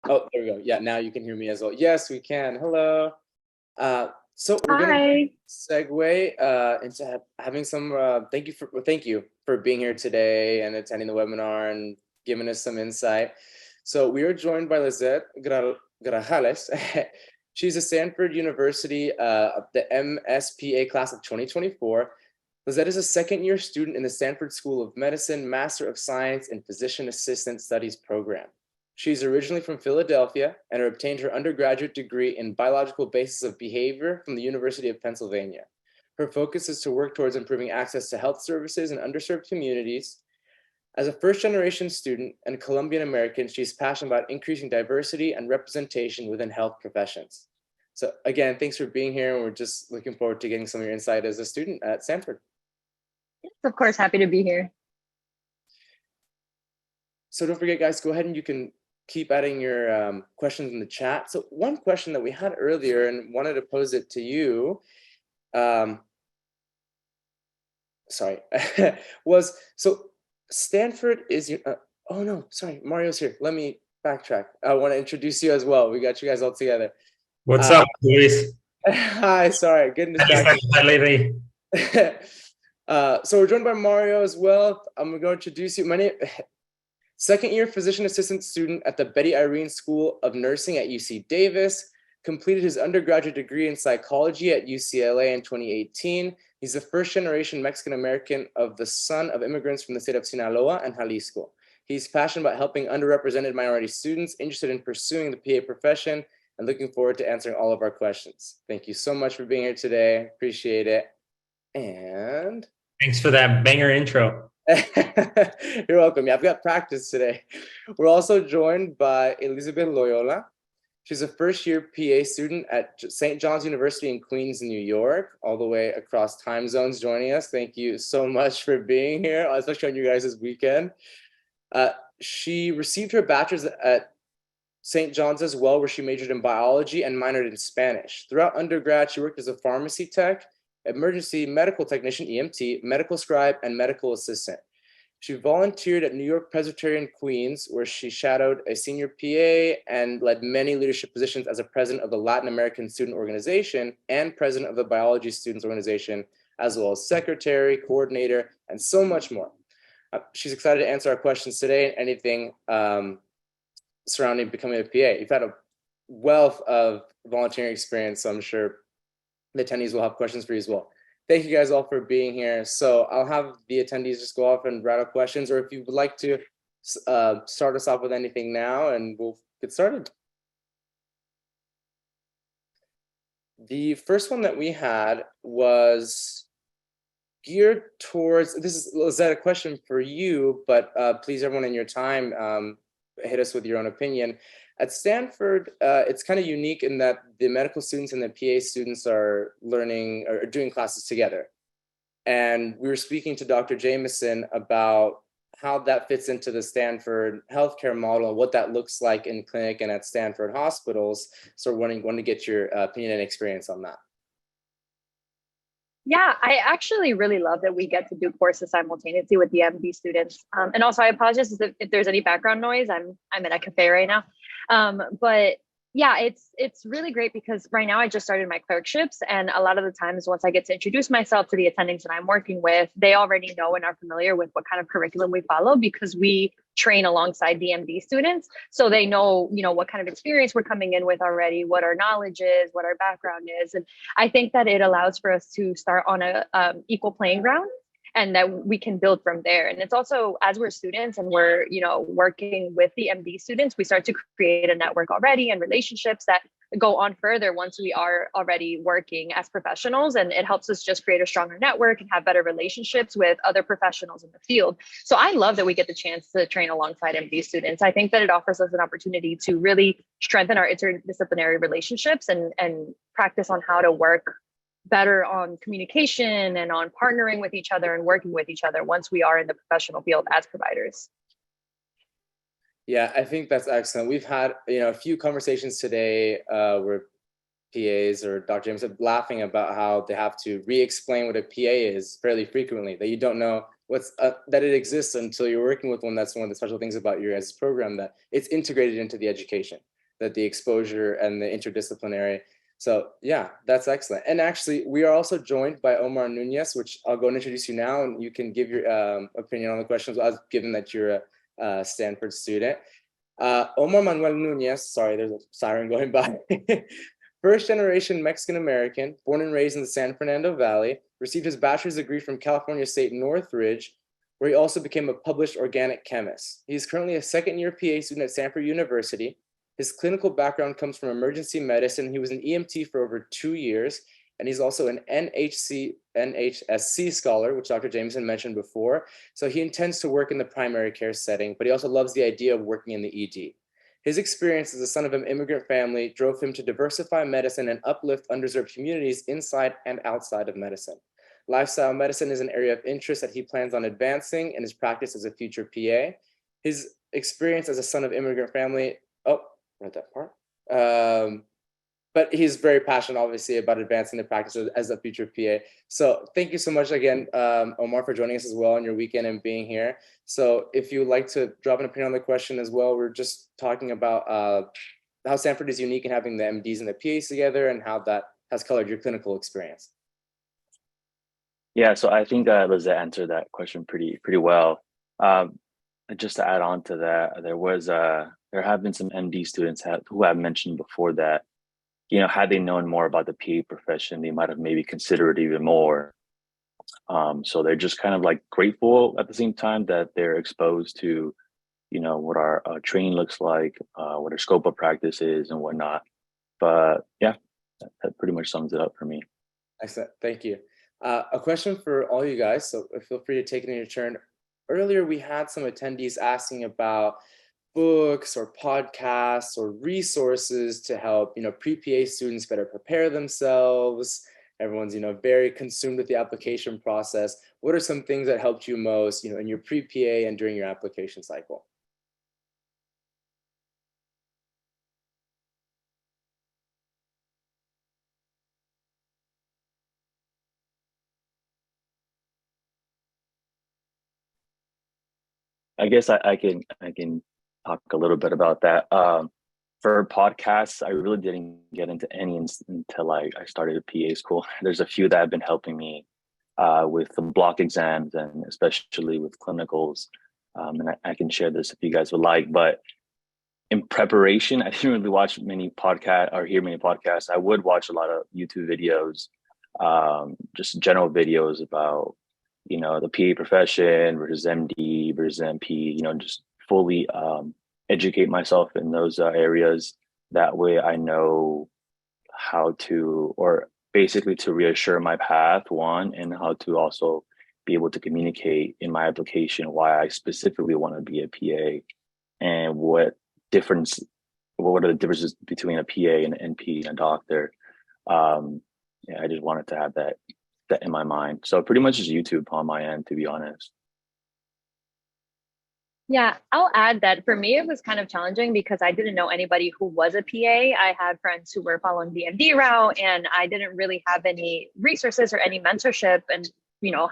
Oh, there we go. Yeah, now you can hear me as well. Yes, we can. Hello. So we're gonna Hi. segue into having some. Thank you for being here today and attending the webinar and giving us some insight. So we are joined by Lizette Grajales. She's a Stanford University, the MSPA class of 2024. Lizette is a second-year student in the Stanford School of Medicine, Master of Science in Physician Assistant Studies program. She's originally from Philadelphia and obtained her undergraduate degree in biological basis of behavior from the University of Pennsylvania. Her focus is to work towards improving access to health services in underserved communities. As a first-generation student and Colombian American, she's passionate about increasing diversity and representation within health professions. So again, thanks for being here, and we're just looking forward to getting some of your insight as a student at Stanford. Yes, of course, happy to be here. So don't forget, guys, go ahead and you can keep adding your questions in the chat. So one question that we had earlier and wanted to pose it to you, was, so Stanford is, oh no, sorry, Mario's here. Let me backtrack. I want to introduce you as well. We got you guys all together. What's up, Luis? Hi, sorry, getting distracted. So we're joined by Mario as well. I'm going to introduce you. My name, second year physician assistant student at the Betty Irene School of Nursing at UC Davis, completed his undergraduate degree in psychology at UCLA in 2018. He's the first generation Mexican American of the son of immigrants from the state of Sinaloa and Jalisco. He's passionate about helping underrepresented minority students interested in pursuing the PA profession and looking forward to answering all of our questions. Thank you so much for being here today. Appreciate it. And thanks for that banger intro. You're welcome. Yeah, I've got practice today. We're also joined by Elizabeth Loyola. She's a first-year PA student at St. John's University in Queens, New York, all the way across time zones joining us. Thank you so much for being here, especially on you guys' weekend. She received her bachelor's at St. John's as well, where she majored in biology and minored in Spanish. Throughout undergrad, she worked as a pharmacy tech, emergency medical technician, EMT, medical scribe, and medical assistant. She volunteered at New York Presbyterian Queens, where she shadowed a senior PA and led many leadership positions as a president of the Latin American Student Organization and president of the Biology Students Organization, as well as secretary, coordinator, and so much more. She's excited to answer our questions today and anything surrounding becoming a PA. You've had a wealth of volunteering experience, so I'm sure the attendees will have questions for you as well. Thank you guys all for being here. So I'll have the attendees just go off and rattle questions, or if you would like to start us off with anything now, and we'll get started. The first one that we had was geared towards, is that a question for you, but please, everyone in your time, hit us with your own opinion. At Stanford, it's kind of unique in that the medical students and the PA students are learning or doing classes together. And we were speaking to Dr. Jameson about how that fits into the Stanford healthcare model and what that looks like in clinic and at Stanford hospitals. So wanting to get your opinion and experience on that. Yeah, I actually really love that we get to do courses simultaneously with the MD students. And also, I apologize if there's any background noise. I'm in a cafe right now. But yeah, it's really great because right now I just started my clerkships, and a lot of the times once I get to introduce myself to the attendings that I'm working with, they already know and are familiar with what kind of curriculum we follow because we train alongside the MD students. So they know, what kind of experience we're coming in with already, what our knowledge is, what our background is. And I think that it allows for us to start on a equal playing ground, and that we can build from there. And it's also, as we're students and we're, working with the MD students, we start to create a network already and relationships that go on further once we are already working as professionals. And it helps us just create a stronger network and have better relationships with other professionals in the field. So I love that we get the chance to train alongside MD students. I think that it offers us an opportunity to really strengthen our interdisciplinary relationships and practice on how to work better on communication and on partnering with each other and working with each other once we are in the professional field as providers. Yeah, I think that's excellent. We've had a few conversations today where PAs or Dr. James are laughing about how they have to re-explain what a PA is fairly frequently, that you don't know that it exists until you're working with one. That's one of the special things about your guys' program, that it's integrated into the education. that the exposure and the interdisciplinary. So yeah, that's excellent. And actually, we are also joined by Omar Nunez, which I'll go and introduce you now, and you can give your opinion on the questions, given that you're a Stanford student. Omar Manuel Nunez, sorry, there's a siren going by. First generation Mexican-American, born and raised in the San Fernando Valley, received his bachelor's degree from California State Northridge, where he also became a published organic chemist. He is currently a second-year PA student at Stanford University. His clinical background comes from emergency medicine. He was an EMT for over 2 years, and he's also an NHSC scholar, which Dr. Jameson mentioned before. So he intends to work in the primary care setting, but he also loves the idea of working in the ED. His experience as the son of an immigrant family drove him to diversify medicine and uplift underserved communities inside and outside of medicine. Lifestyle medicine is an area of interest that he plans on advancing in his practice as a future PA. His experience as a son of immigrant family, read that part. But he's very passionate, obviously, about advancing the practice as a future PA. So thank you so much again, Omar, for joining us as well on your weekend and being here. So if you would like to drop an opinion on the question as well, we're just talking about how Stanford is unique in having the MDs and the PAs together and how that has colored your clinical experience. Yeah, so I think Lizette answered that question pretty well. Just to add on to that, there have been some MD students who have mentioned before that, had they known more about the PA profession, they might have maybe considered it even more. So they're just kind of like grateful at the same time that they're exposed to, what our training looks like, what our scope of practice is and whatnot. But yeah, that pretty much sums it up for me. Excellent, thank you. A question for all you guys, so feel free to take it in your turn. Earlier, we had some attendees asking about books or podcasts or resources to help, pre-PA students better prepare themselves. Everyone's, very consumed with the application process. What are some things that helped you most, in your pre-PA and during your application cycle? I guess I can talk a little bit about that. For podcasts, I really didn't get into any until I started a PA school. There's a few that have been helping me with the block exams and especially with clinicals. And I can share this if you guys would like. But in preparation, I didn't really watch many podcasts or hear many podcasts. I would watch a lot of YouTube videos, just general videos about the PA profession versus MD versus MP, just fully educate myself in those areas. That way I know how to, or basically to reassure my path, one, and how to also be able to communicate in my application why I specifically want to be a PA and what are the differences between a PA and an NP and a doctor. I just wanted to have that in my mind. So pretty much just YouTube on my end, to be honest. Yeah, I'll add that for me, it was kind of challenging because I didn't know anybody who was a PA. I had friends who were following the MD route, and I didn't really have any resources or any mentorship and,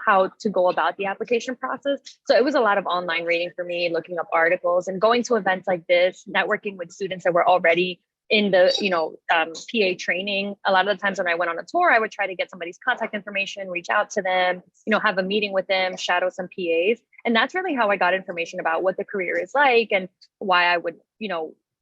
how to go about the application process. So it was a lot of online reading for me, looking up articles and going to events like this, networking with students that were already in the, PA training. A lot of the times when I went on a tour, I would try to get somebody's contact information, reach out to them, have a meeting with them, shadow some PAs. And that's really how I got information about what the career is like and why I would,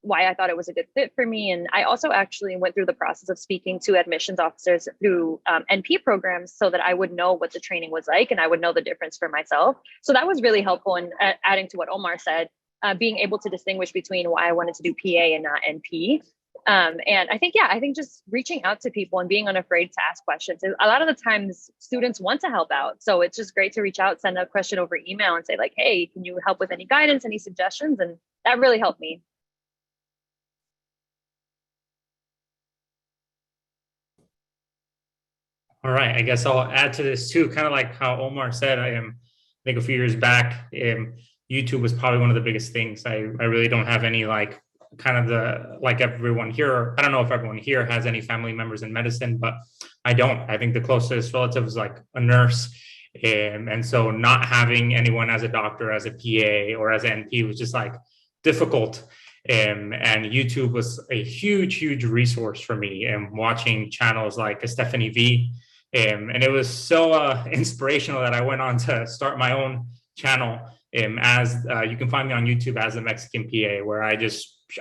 why I thought it was a good fit for me. And I also actually went through the process of speaking to admissions officers through NP programs so that I would know what the training was like and I would know the difference for myself. So that was really helpful. And adding to what Omar said, being able to distinguish between why I wanted to do PA and not NP. And I think just reaching out to people and being unafraid to ask questions. A lot of the times students want to help out. So it's just great to reach out, send a question over email and say like, hey, can you help with any guidance, any suggestions? And that really helped me. All right, I guess I'll add to this too, kind of like how Omar said. I think a few years back, YouTube was probably one of the biggest things. I really don't have any like everyone here. I don't know if everyone here has any family members in medicine, but I don't. I think the closest relative is like a nurse. And so not having anyone as a doctor, as a PA or as an NP was just like difficult. And YouTube was a huge resource for me, and watching channels like Stephanie V. And it was so inspirational that I went on to start my own channel. As you can find me on YouTube as a Mexican PA, where I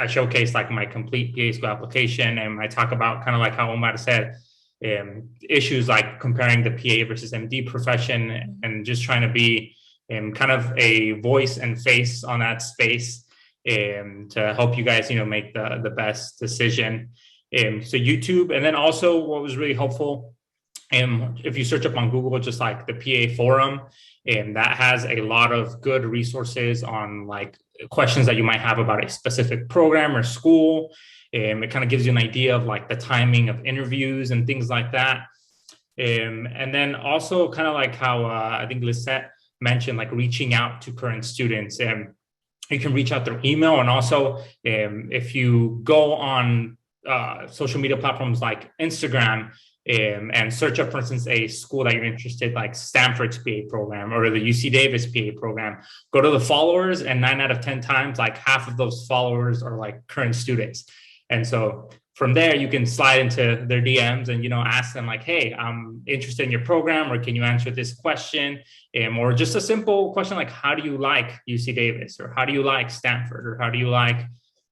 showcase like my complete PA school application, and I talk about kind of like how Omar said, issues like comparing the PA versus MD profession, and just trying to be kind of a voice and face on that space, to help you guys, make the best decision. So YouTube, and then also what was really helpful, if you search up on Google, just like the PA forum, that has a lot of good resources on like questions that you might have about a specific program or school. It kind of gives you an idea of like the timing of interviews and things like that. And then also kind of like how I think Lisette mentioned, like reaching out to current students. You can reach out through email, and also if you go on social media platforms like Instagram, and search up, for instance, a school that you're interested, like Stanford's PA program or the UC Davis PA program, go to the followers, and 9 out of 10 times, like half of those followers are like current students. And so from there, you can slide into their DMs and, ask them like, hey, I'm interested in your program, or can you answer this question? Or just a simple question like, how do you like UC Davis, or how do you like Stanford, or how do you like,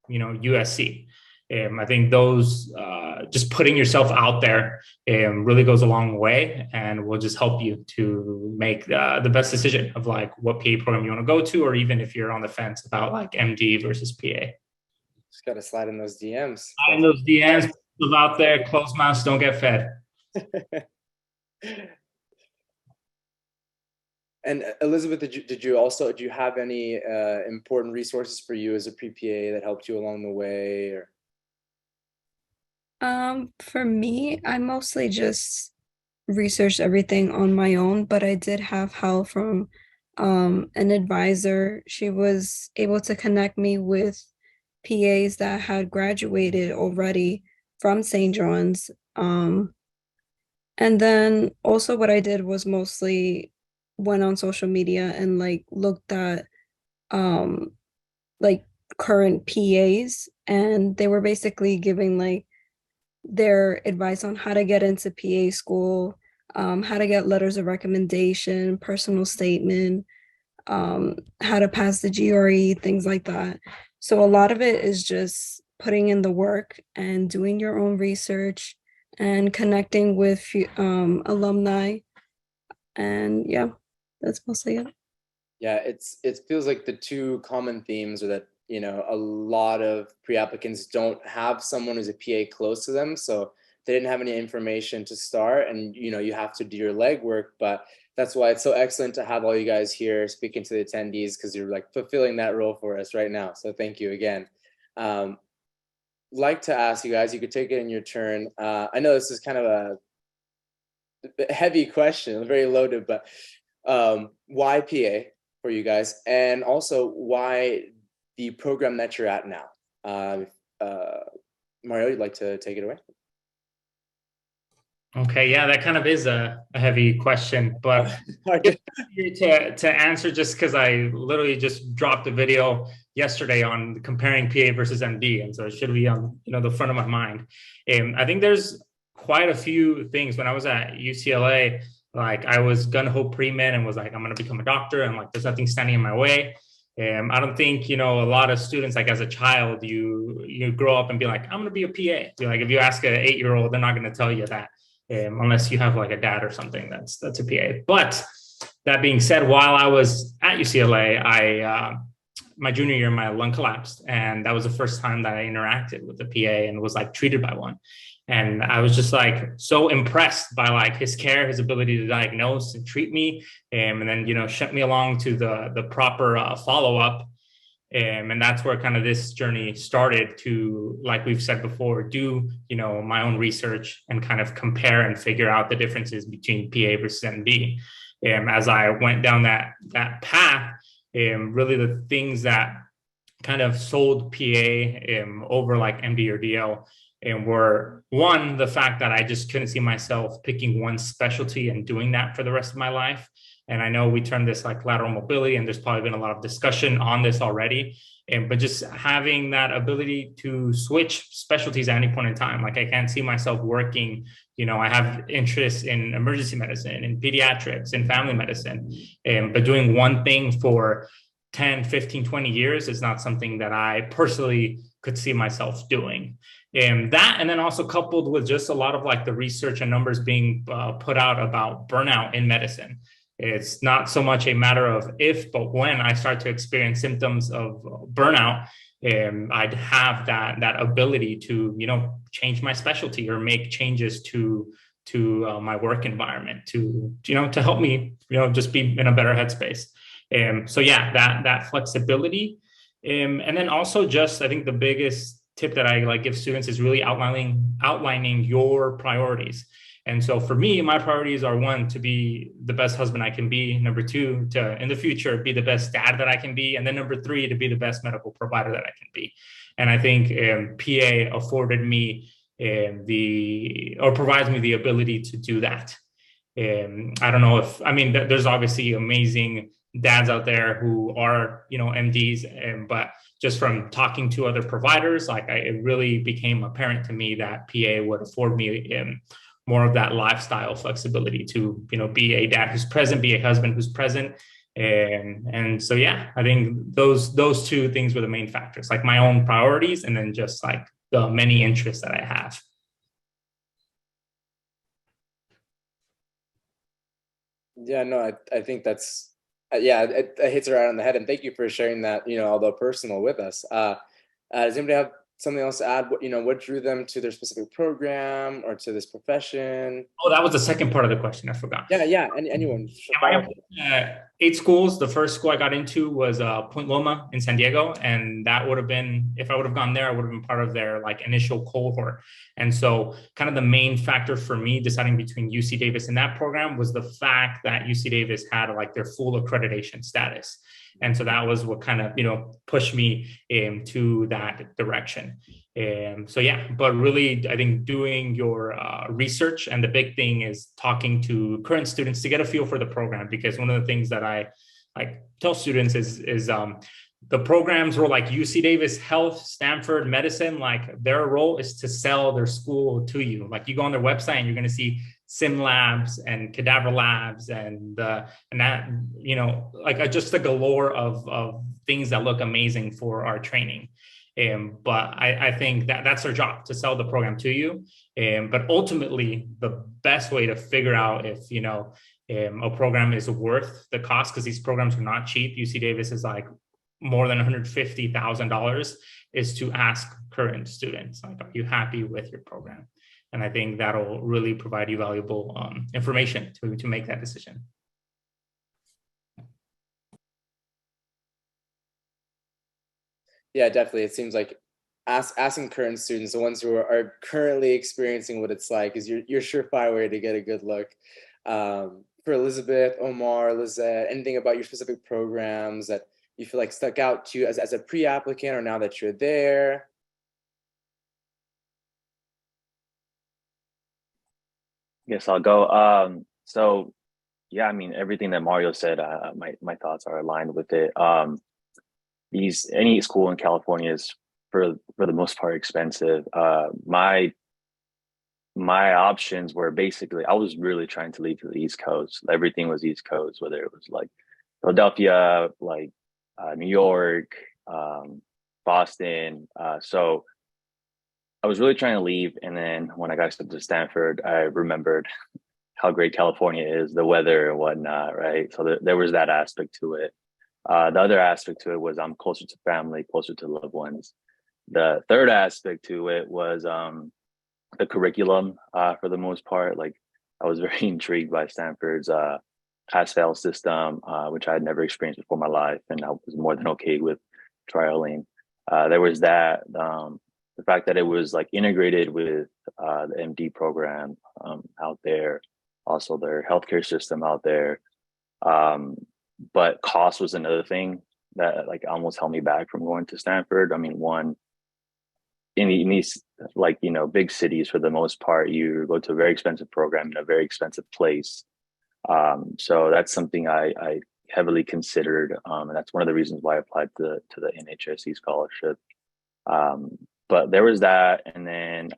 USC? I think those, just putting yourself out there really goes a long way, and will just help you to make the best decision of like what PA program you want to go to, or even if you're on the fence about like MD versus PA. Just got to slide in those DMs. Slide in those DMs, people out there, closed mouths don't get fed. And Elizabeth, did you have any important resources for you as a pre-PA that helped you along the way? Or for me, I mostly just researched everything on my own, but I did have help from an advisor. She was able to connect me with PAs that had graduated already from St. John's. And then also what I did was mostly went on social media and like looked at like current PAs, and they were basically giving like their advice on how to get into PA school, how to get letters of recommendation, personal statement, how to pass the GRE, things like that. So a lot of it is just putting in the work and doing your own research and connecting with alumni. And yeah, that's mostly it. Yeah, it feels like the two common themes are that, a lot of pre-applicants don't have someone who's a PA close to them. So they didn't have any information to start, and, you have to do your legwork. But that's why it's so excellent to have all you guys here speaking to the attendees, because you're like fulfilling that role for us right now. So thank you again. Like to ask you guys, you could take it in your turn. I know this is kind of a heavy question, very loaded, but why PA for you guys? And also why the program that you're at now? Mario, you'd like to take it away? Okay, yeah, that kind of is a heavy question, but to answer, just because I literally just dropped a video yesterday on comparing PA versus MD, and so it should be on the front of my mind. I think there's quite a few things. When I was at UCLA, like I was gun ho pre-med and was like, I'm gonna become a doctor, and like there's nothing standing in my way. I don't think a lot of students, like as a child, you grow up and be like, I'm gonna be a PA. Like if you ask an 8-year-old, they're not gonna tell you that. Unless you have like a dad or something that's a PA. But that being said, while I was at UCLA, my junior year, my lung collapsed, and that was the first time that I interacted with a PA and was like treated by one. And I was just like so impressed by like his care, his ability to diagnose and treat me, and then sent me along to the proper follow-up. And that's where kind of this journey started to, like we've said before, do, my own research and kind of compare and figure out the differences between PA versus MD. As I went down that path, really the things that kind of sold PA over like MD or DL were, one, the fact that I just couldn't see myself picking one specialty and doing that for the rest of my life. And I know we term this like lateral mobility, and there's probably been a lot of discussion on this already. But just having that ability to switch specialties at any point in time, like I can't see myself working, I have interests in emergency medicine, in pediatrics, in family medicine, but doing one thing for 10, 15, 20 years is not something that I personally could see myself doing. And then also coupled with just a lot of like the research and numbers being put out about burnout in medicine. It's not so much a matter of if, but when I start to experience symptoms of burnout, I'd have that ability to, change my specialty or make changes to my work environment to help me, just be in a better headspace. So yeah, that flexibility. And then also just, I think the biggest tip that I give students is really outlining your priorities. And so for me, my priorities are, one, to be the best husband I can be. Number two, to, in the future, be the best dad that I can be. And then number three, to be the best medical provider that I can be. And I think PA afforded me provides me the ability to do that. I don't know there's obviously amazing dads out there who are, MDs, but just from talking to other providers, it really became apparent to me that PA would afford me more of that lifestyle flexibility to, be a dad who's present, be a husband who's present. And so, yeah, I think those two things were the main factors, like my own priorities and then just like the many interests that I have. Yeah, no, I think that's, it hits it right on the head. And thank you for sharing that, although personal, with us. Does anybody have something else to add? What drew them to their specific program or to this profession? Oh, that was the second part of the question. I forgot. Yeah. Anyone. 8 schools. The first school I got into was Point Loma in San Diego. And that would have been, if I would have gone there, I would have been part of their initial cohort. And so kind of the main factor for me deciding between UC Davis and that program was the fact that UC Davis had their full accreditation status. And so that was what kind of, pushed me to that direction. So yeah, but really, I think doing your research, and the big thing is talking to current students to get a feel for the program, because one of the things that I tell students is the programs were like UC Davis Health, Stanford Medicine, their role is to sell their school to you. You go on their website and you're going to see sim labs and cadaver labs and that, just a galore of things that look amazing for our training. But I think that's their job, to sell the program to you. But ultimately, the best way to figure out if, a program is worth the cost, because these programs are not cheap. UC Davis is more than $150,000, is to ask current students, are you happy with your program? And I think that'll really provide you valuable information to make that decision. Yeah, definitely. It seems like asking current students, the ones who are currently experiencing what it's like, is your surefire way to get a good look. For Elizabeth, Omar, Lizette, anything about your specific programs that you feel stuck out to you as a pre-applicant, or now that you're there? Yes, I'll go. So yeah, everything that Mario said, my thoughts are aligned with it. Any school in California is for the most part expensive. My options were basically, I was really trying to leave to the East Coast. Everything was East Coast, whether it was Philadelphia, New York, Boston. So I was really trying to leave. And then when I got to Stanford, I remembered how great California is, the weather and whatnot, right? So there was that aspect to it. The other aspect to it was I'm closer to family, closer to loved ones. The third aspect to it was the curriculum, for the most part. I was very intrigued by Stanford's pass-fail system, which I had never experienced before in my life, and I was more than okay with trialing. There was that, the fact that it was integrated with the MD program out there, also their healthcare system out there. But cost was another thing that almost held me back from going to Stanford. One, in these big cities, for the most part, you go to a very expensive program in a very expensive place. So that's something I heavily considered, and that's one of the reasons why I applied to the NHSE scholarship. But there was that, and then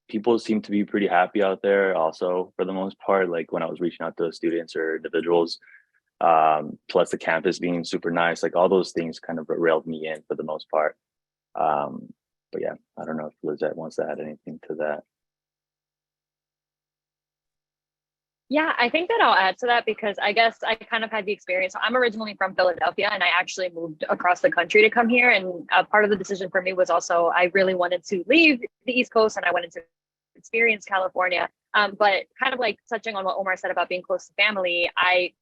people seem to be pretty happy out there also for the most part, like when I was reaching out to students or individuals, plus the campus being super nice, like all those things kind of railed me in for the most part. But yeah, I don't know if Lizette wants to add anything to that. Yeah, I think that I'll add to that because I guess I kind of had the experience. So I'm originally from Philadelphia and I actually moved across the country to come here. And part of the decision for me was also I really wanted to leave the East Coast and I wanted to experience California. But kind of like touching on what Omar said about being close to family, I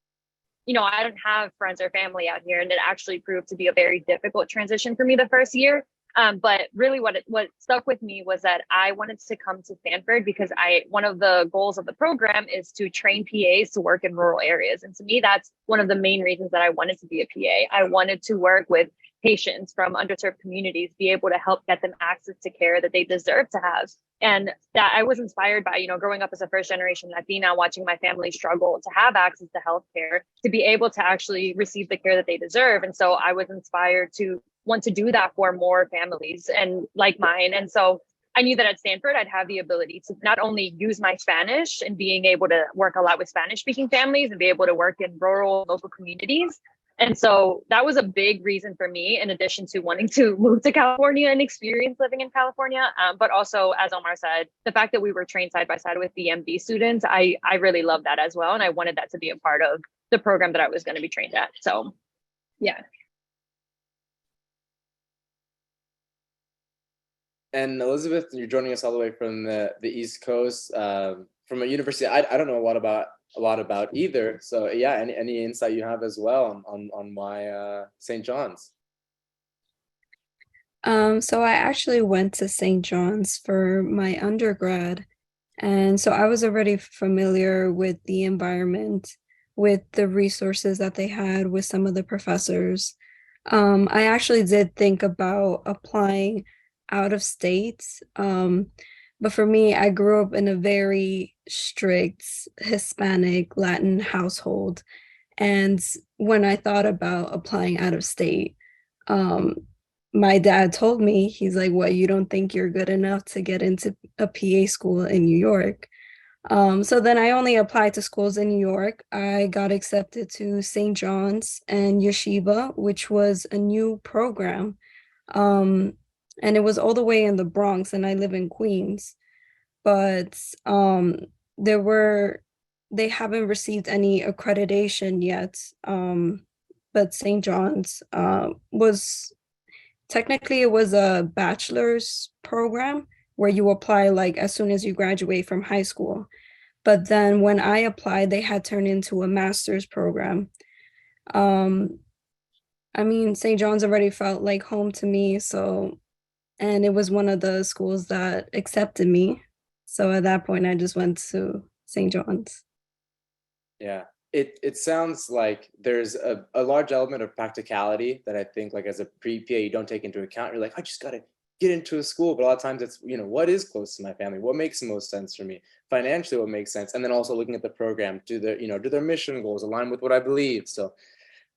don't have friends or family out here. And it actually proved to be a very difficult transition for me the first year. But really what stuck with me was that I wanted to come to Stanford because one of the goals of the program is to train PAs to work in rural areas. And to me, that's one of the main reasons that I wanted to be a PA. I wanted to work with patients from underserved communities, be able to help get them access to care that they deserve to have. And that I was inspired by, growing up as a first generation Latina, watching my family struggle to have access to healthcare, to be able to actually receive the care that they deserve. And so I was inspired to want to do that for more families and like mine. And so I knew that at Stanford, I'd have the ability to not only use my Spanish and being able to work a lot with Spanish speaking families and be able to work in rural local communities. And so that was a big reason for me, in addition to wanting to move to California and experience living in California. But also, as Omar said, the fact that we were trained side by side with the MD students, I really love that as well. And I wanted that to be a part of the program that I was going to be trained at. So, yeah. And Elizabeth, you're joining us all the way from the East Coast, from a university I don't know a lot about either. So yeah, any insight you have as well on why St. John's? So I actually went to St. John's for my undergrad. And so I was already familiar with the environment, with the resources that they had, with some of the professors. I actually did think about applying out of state. But for me, I grew up in a very strict Hispanic Latin household. And when I thought about applying out of state, um, my dad told me, he's like, "What, you don't think you're good enough to get into a PA school in New York?" So then I only applied to schools in New York. I got accepted to St. John's and Yeshiva, which was a new program. And it was all the way in the Bronx, and I live in Queens. But they haven't received any accreditation yet. But St. John's was technically, it was a bachelor's program where you apply like as soon as you graduate from high school. But then when I applied, they had turned into a master's program. I mean, St. John's already felt like home to me, and it was one of the schools that accepted me. So at that point, I just went to St. John's. Yeah, it sounds like there's a large element of practicality that I think, like, as a pre-PA, you don't take into account. You're like, I just got to get into a school. But a lot of times it's, what is close to my family? What makes the most sense for me? Financially, what makes sense? And then also looking at the program, do their mission goals align with what I believe? So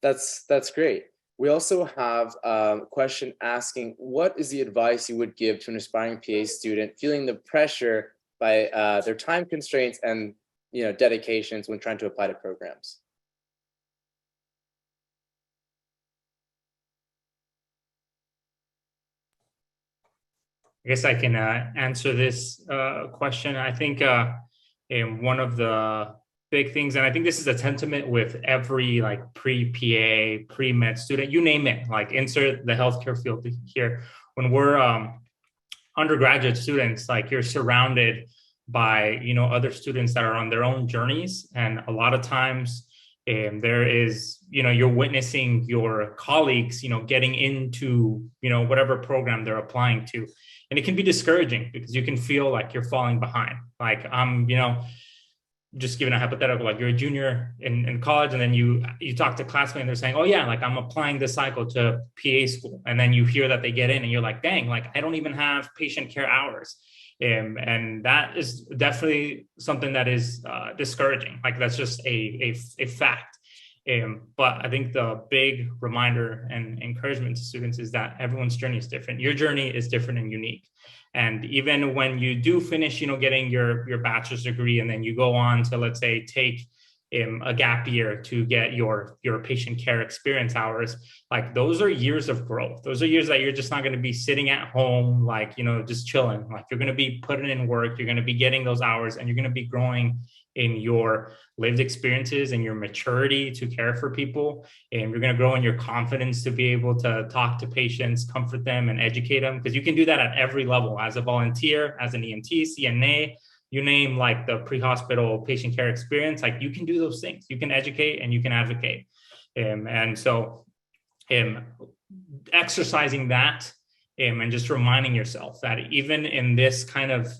that's great. We also have a question asking, what is the advice you would give to an aspiring PA student feeling the pressure by their time constraints and dedications when trying to apply to programs? I guess I can answer this question. I think one of the big things, and I think this is a sentiment with every like pre-PA, pre-med student, you name it, like insert the healthcare field here. When we're undergraduate students, like you're surrounded by other students that are on their own journeys, and a lot of times there is you're witnessing your colleagues getting into whatever program they're applying to, and it can be discouraging because you can feel like you're falling behind. Like I'm just giving a hypothetical, like you're a junior in college, and then you talk to classmates and they're saying, oh yeah, like I'm applying this cycle to PA school. And then you hear that they get in and you're like, dang, like I don't even have patient care hours. And that is definitely something that is discouraging. Like that's just a fact. But I think the big reminder and encouragement to students is that everyone's journey is different. Your journey is different and unique. And even when you do finish, getting your bachelor's degree, and then you go on to, let's say, take a gap year to get your patient care experience hours, like those are years of growth. Those are years that you're just not going to be sitting at home, like, just chilling. Like you're going to be putting in work, you're going to be getting those hours, and you're going to be growing in your lived experiences and your maturity to care for people. And you're going to grow in your confidence to be able to talk to patients, comfort them, and educate them, because you can do that at every level, as a volunteer, as an EMT, CNA, you name like the pre-hospital patient care experience, like you can do those things. You can educate and you can advocate. And so exercising that and just reminding yourself that even in this kind of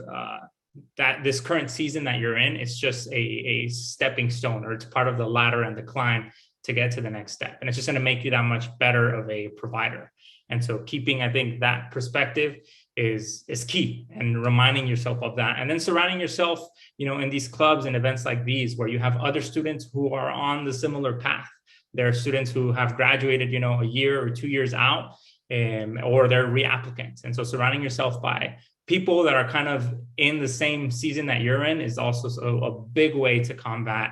that this current season that you're in, it's just a stepping stone, or it's part of the ladder and the climb to get to the next step. And it's just going to make you that much better of a provider. And so keeping, I think, that perspective is key, and reminding yourself of that. And then surrounding yourself, in these clubs and events like these, where you have other students who are on the similar path. There are students who have graduated, a year or 2 years out, or they're reapplicants. And so surrounding yourself by people that are kind of in the same season that you're in is also a big way to combat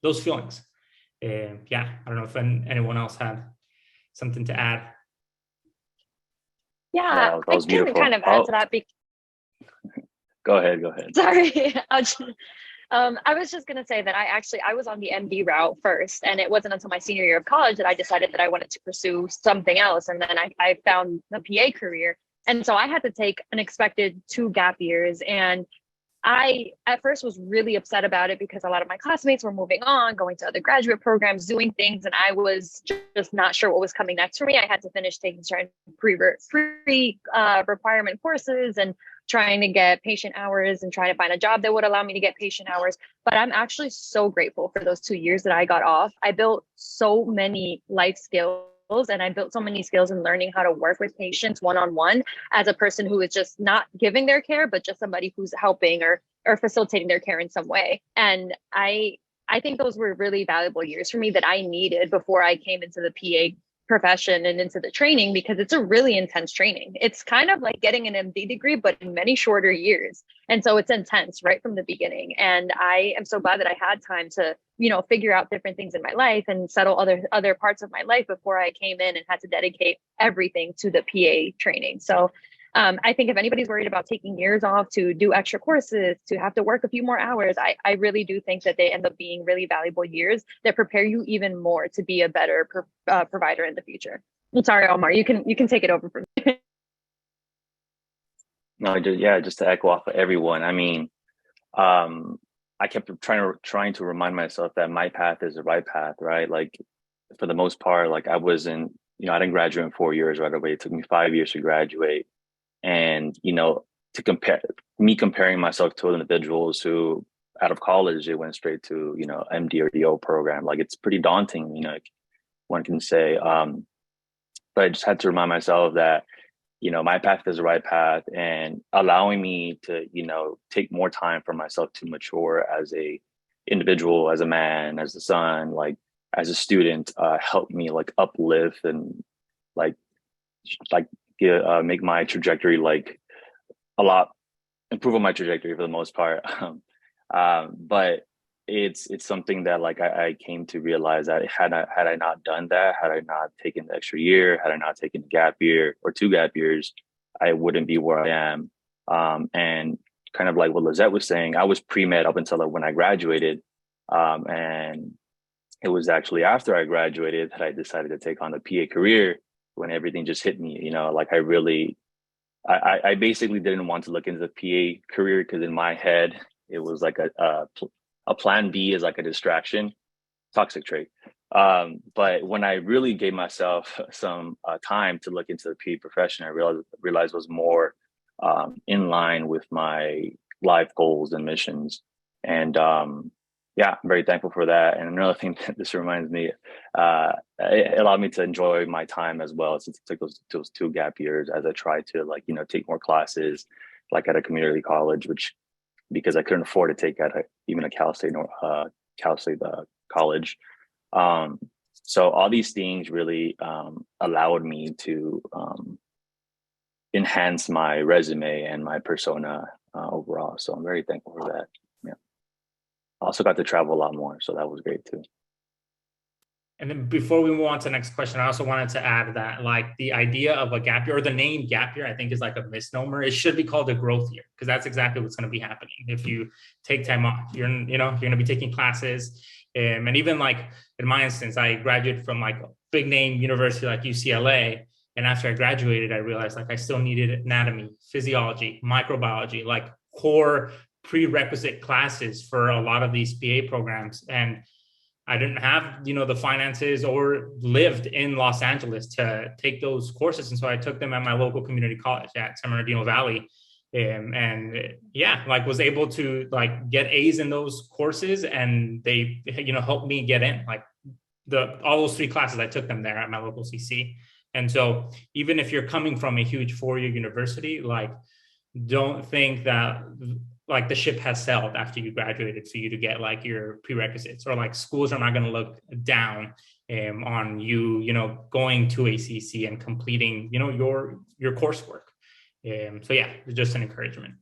those feelings. I don't know if anyone else had something to add. Yeah, that was I can beautiful. kind of add to that. Go ahead. Sorry. I was just going to say that I was on the MD route first, and it wasn't until my senior year of college that I decided that I wanted to pursue something else. And then I found the PA career. And so I had to take an expected 2 gap years. And I, at first, was really upset about it because a lot of my classmates were moving on, going to other graduate programs, doing things. And I was just not sure what was coming next for me. I had to finish taking certain requirement courses and trying to get patient hours and trying to find a job that would allow me to get patient hours. But I'm actually so grateful for those 2 years that I got off. I built so many life skills, and I built so many skills in learning how to work with patients one-on-one as a person who is just not giving their care, but just somebody who's helping or facilitating their care in some way. And I think those were really valuable years for me that I needed before I came into the PA profession and into the training, because it's a really intense training. It's kind of like getting an MD degree, but in many shorter years. And so it's intense right from the beginning. And I am so glad that I had time to, figure out different things in my life and settle other parts of my life before I came in and had to dedicate everything to the PA training. So I think if anybody's worried about taking years off to do extra courses, to have to work a few more hours, I really do think that they end up being really valuable years that prepare you even more to be a better provider in the future. I'm sorry, Omar, you can take it over from me. No, just to echo off of everyone. I mean, I kept trying to remind myself that my path is the right path, right? Like for the most part, like I wasn't, I didn't graduate in 4 years right away. It took me 5 years to graduate. And, comparing myself to individuals who out of college, they went straight to, MD or DO program. Like it's pretty daunting, one can say. But I just had to remind myself that, my path is the right path, and allowing me to, take more time for myself to mature as a individual, as a man, as a son, like as a student, helped me like uplift and like make my trajectory like a lot, improve on my trajectory for the most part. But it's something that like I came to realize that had I not done that, had I not taken the extra year, had I not taken a gap year or 2 gap years, I wouldn't be where I am. And kind of like what Lizette was saying, I was pre-med up until when I graduated. And it was actually after I graduated that I decided to take on the PA career, when everything just hit me, like I basically didn't want to look into the PA career because in my head, it was like a plan B is like a distraction, toxic trait. But when I really gave myself some time to look into the PA profession, I realized it was more in line with my life goals and missions. And yeah, I'm very thankful for that. And another thing that this reminds me, it allowed me to enjoy my time as well, since it took those 2 gap years, as I tried to take more classes, like at a community college, which, because I couldn't afford to take at even a Cal State college. So all these things really allowed me to enhance my resume and my persona overall. So I'm very thankful for that. Yeah. I also got to travel a lot more, so that was great too. And then before we move on to the next question, I also wanted to add that like the idea of a gap year, or the name gap year, I think is like a misnomer. It should be called a growth year, because that's exactly what's going to be happening. If you take time off, you're going to be taking classes. And even like in my instance, I graduated from like a big name university like UCLA. And after I graduated, I realized like I still needed anatomy, physiology, microbiology, like core prerequisite classes for a lot of these PA programs. And I didn't have, the finances or lived in Los Angeles to take those courses. And so I took them at my local community college at San Bernardino Valley. And yeah, like was able to like get A's in those courses, and they, helped me get in like all those 3 classes. I took them there at my local CC. And so even if you're coming from a huge 4-year university, like don't think that like the ship has sailed after you graduated for you to get like your prerequisites, or like schools are not going to look down on you, going to ACC and completing, your coursework. So yeah, just an encouragement.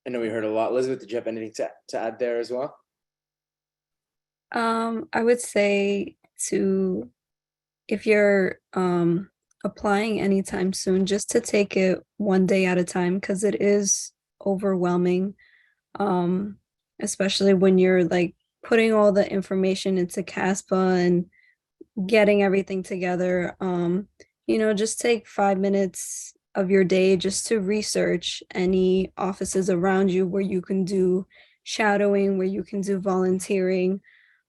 I know we heard a lot. Elizabeth, did you have anything to add there as well? I would say if you're applying anytime soon, just to take it one day at a time, because it is overwhelming, especially when you're like putting all the information into CASPA and getting everything together. Just take 5 minutes of your day just to research any offices around you where you can do shadowing, where you can do volunteering.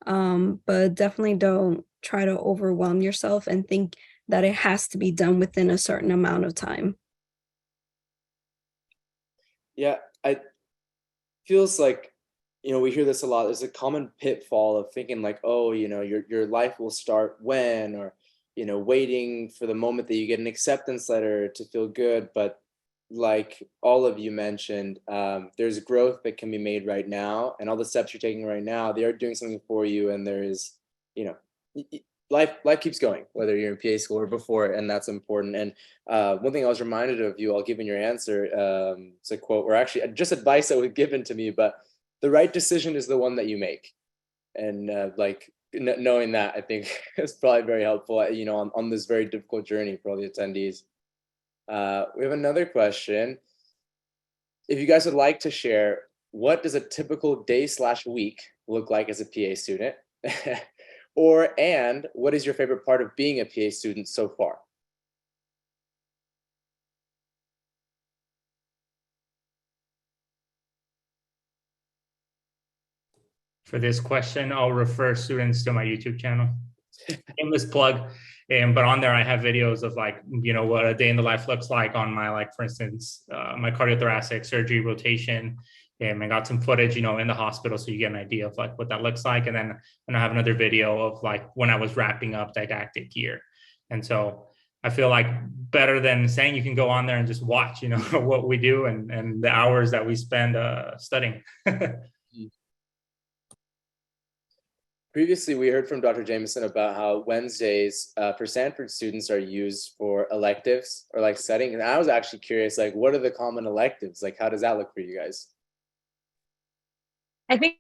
But definitely don't try to overwhelm yourself and think that it has to be done within a certain amount of time. Yeah, I feels like, we hear this a lot. There's a common pitfall of thinking like, oh, your life will start when, or, waiting for the moment that you get an acceptance letter to feel good. But like all of you mentioned, there's growth that can be made right now, and all the steps you're taking right now, they are doing something for you. And there is, life keeps going, whether you're in PA school or before, and that's important. And one thing I was reminded of you all giving your answer, it's a quote, or actually just advice that was given to me, but the right decision is the one that you make. And knowing that, I think is probably very helpful, on this very difficult journey for all the attendees. We have another question. If you guys would like to share, what does a typical day/week look like as a PA student? And what is your favorite part of being a PA student so far? For this question, I'll refer students to my YouTube channel. Shameless plug. But on there, I have videos of like, what a day in the life looks like on my, like, for instance, my cardiothoracic surgery rotation. And I got some footage, in the hospital, so you get an idea of like what that looks like. And then I have another video of like when I was wrapping up didactic year. And so I feel like better than saying you can go on there and just watch, what we do and the hours that we spend studying. Previously, we heard from Dr. Jameson about how Wednesdays for Stanford students are used for electives or like studying. And I was actually curious, like, what are the common electives? Like, how does that look for you guys? I think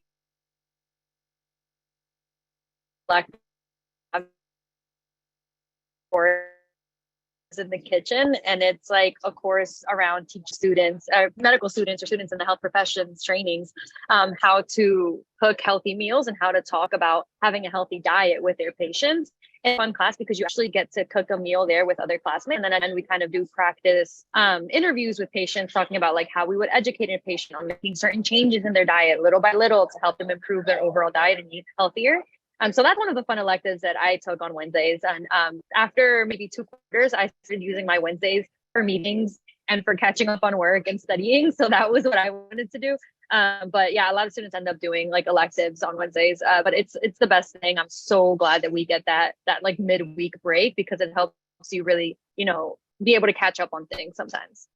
in the kitchen, and it's like a course around teach students, medical students or students in the health professions trainings, how to cook healthy meals and how to talk about having a healthy diet with their patients. And fun class because you actually get to cook a meal there with other classmates, and then we kind of do practice interviews with patients, talking about like how we would educate a patient on making certain changes in their diet little by little to help them improve their overall diet and eat healthier. So that's one of the fun electives that I took on Wednesdays. And after maybe 2 quarters, I started using my Wednesdays for meetings and for catching up on work and studying. So that was what I wanted to do. But yeah, a lot of students end up doing like electives on Wednesdays. But it's the best thing. I'm so glad that we get that like midweek break, because it helps you really, be able to catch up on things sometimes.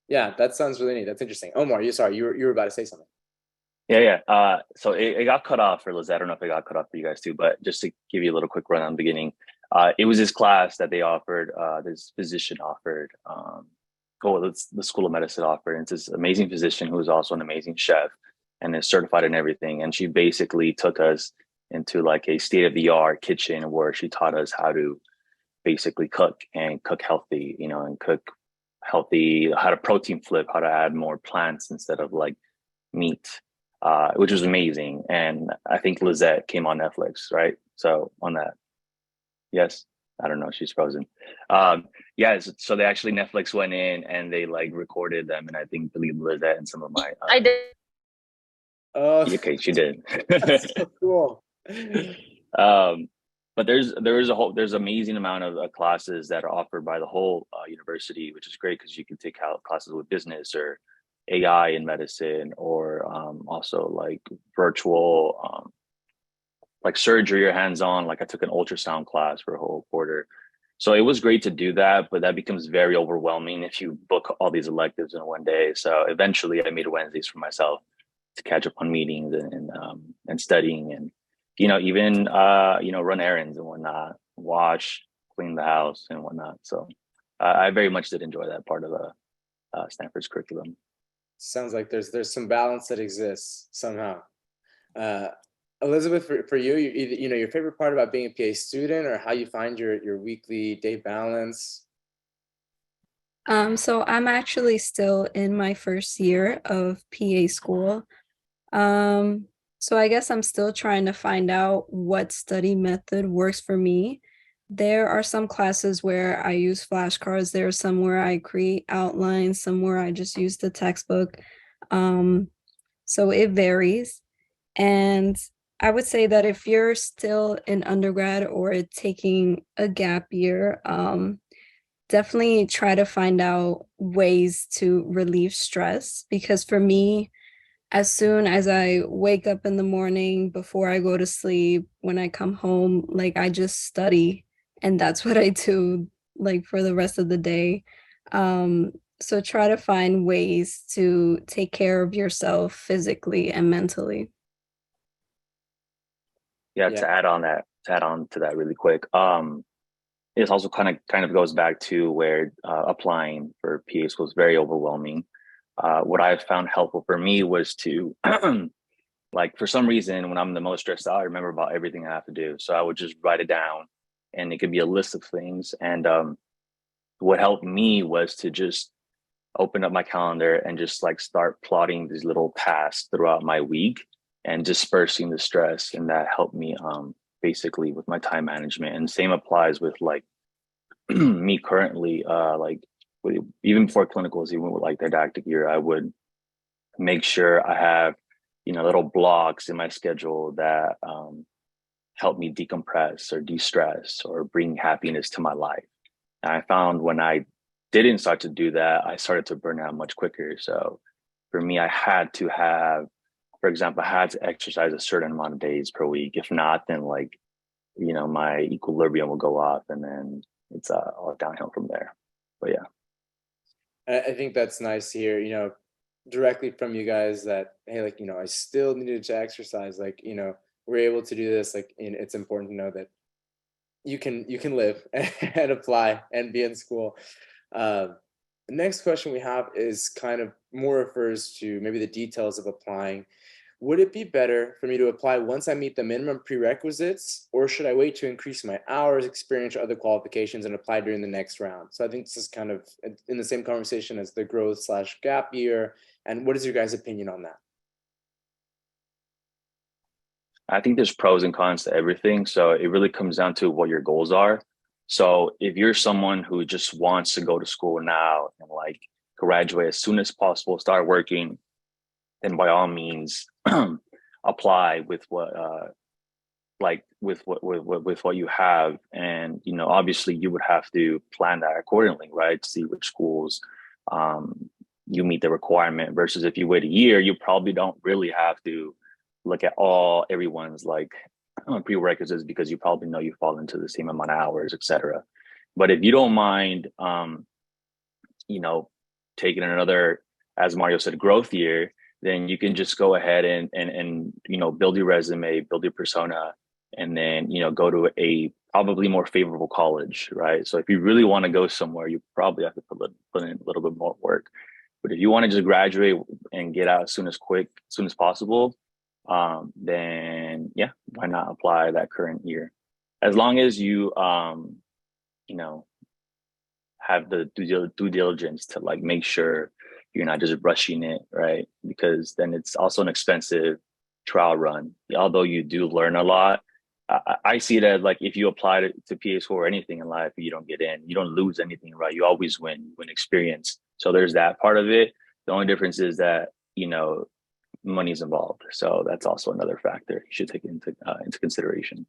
Yeah, that sounds really neat. That's interesting. Omar, you were about to say something. Yeah. So it got cut off for Liz. I don't know if it got cut off for you guys too, but just to give you a little quick run on the beginning, it was this class that they offered, this physician offered, the School of Medicine offered. And it's this amazing physician who is also an amazing chef and is certified in everything. And she basically took us into like a state-of-the-art kitchen where she taught us how to basically cook healthy, and cook healthy, how to protein flip, how to add more plants instead of like meat. Which was amazing. And I think Lizette came on Netflix, right? So on that, yes, I don't know, she's frozen. So they actually, Netflix went in and they like recorded them, and I think believe Lizette and some of my. I did. Oh, okay, she did. That's so cool. But there's amazing amount of classes that are offered by the whole university, which is great because you can take out classes with business or AI in medicine, or also like virtual like surgery or hands-on. Like I took an ultrasound class for a whole quarter. So it was great to do that, but that becomes very overwhelming if you book all these electives in one day. So eventually I made Wednesdays for myself to catch up on meetings and studying, and even run errands and whatnot, wash, clean the house and whatnot. So I very much did enjoy that part of Stanford's curriculum. Sounds like there's some balance that exists somehow. Elizabeth, for you, your favorite part about being a PA student, or how you find your weekly day balance? So I'm actually still in my first year of PA school. So I guess I'm still trying to find out what study method works for me. There are some classes where I use flashcards. There are some where I create outlines, some where I just use the textbook. So it varies. And I would say that if you're still in undergrad or taking a gap year, definitely try to find out ways to relieve stress. Because for me, as soon as I wake up in the morning, before I go to sleep, when I come home, like I just study, and that's what I do like for the rest of the day. So try to find ways to take care of yourself physically and mentally. Yeah, to add on to that really quick. It also kind of goes back to where applying for PA school is very overwhelming. What I found helpful for me was to like, for some reason, when I'm the most stressed out, I remember about everything I have to do. So I would just write it down, and it could be a list of things. And what helped me was to just open up my calendar and just like start plotting these little tasks throughout my week and dispersing the stress. And that helped me basically with my time management. And same applies with like me currently, like even before clinicals, even with like didactic year, I would make sure I have, little blocks in my schedule that help me decompress or de-stress or bring happiness to my life. And I found when I didn't start to do that, I started to burn out much quicker. So for me, I had to have, for example, I had to exercise a certain amount of days per week. If not, then like, my equilibrium will go off, and then it's all downhill from there. But yeah. I think that's nice to hear, directly from you guys that, hey, like, I still needed to exercise. Like, we're able to do this. Like, and it's important to know that you can live and apply and be in school. The next question we have is kind of more refers to maybe the details of applying. Would it be better for me to apply once I meet the minimum prerequisites, or should I wait to increase my hours, experience, or other qualifications and apply during the next round? So I think this is kind of in the same conversation as the growth/gap year. And what is your guys' opinion on that? I think there's pros and cons to everything. So it really comes down to what your goals are. So if you're someone who just wants to go to school now and like graduate as soon as possible, start working, then by all means, apply with what with what you have. And obviously you would have to plan that accordingly, right, to see which schools you meet the requirement, versus if you wait a year, you probably don't really have to look at everyone's like prerequisites, because you probably know you fall into the same amount of hours, etc. But if you don't mind taking another, as Mario said, growth year, then you can just go ahead and build your resume, build your persona, and then go to a probably more favorable college, right? So if you really want to go somewhere, you probably have to put in a little bit more work. But if you want to just graduate and get out as soon as possible, then yeah, why not apply that current year? As long as you have the due diligence to like make sure you're not just rushing it, right? Because then it's also an expensive trial run. Although you do learn a lot, I see that like if you apply to PA school or anything in life, you don't get in, you don't lose anything, right? You always win experience. So there's that part of it. The only difference is that money's involved. So that's also another factor you should take into consideration.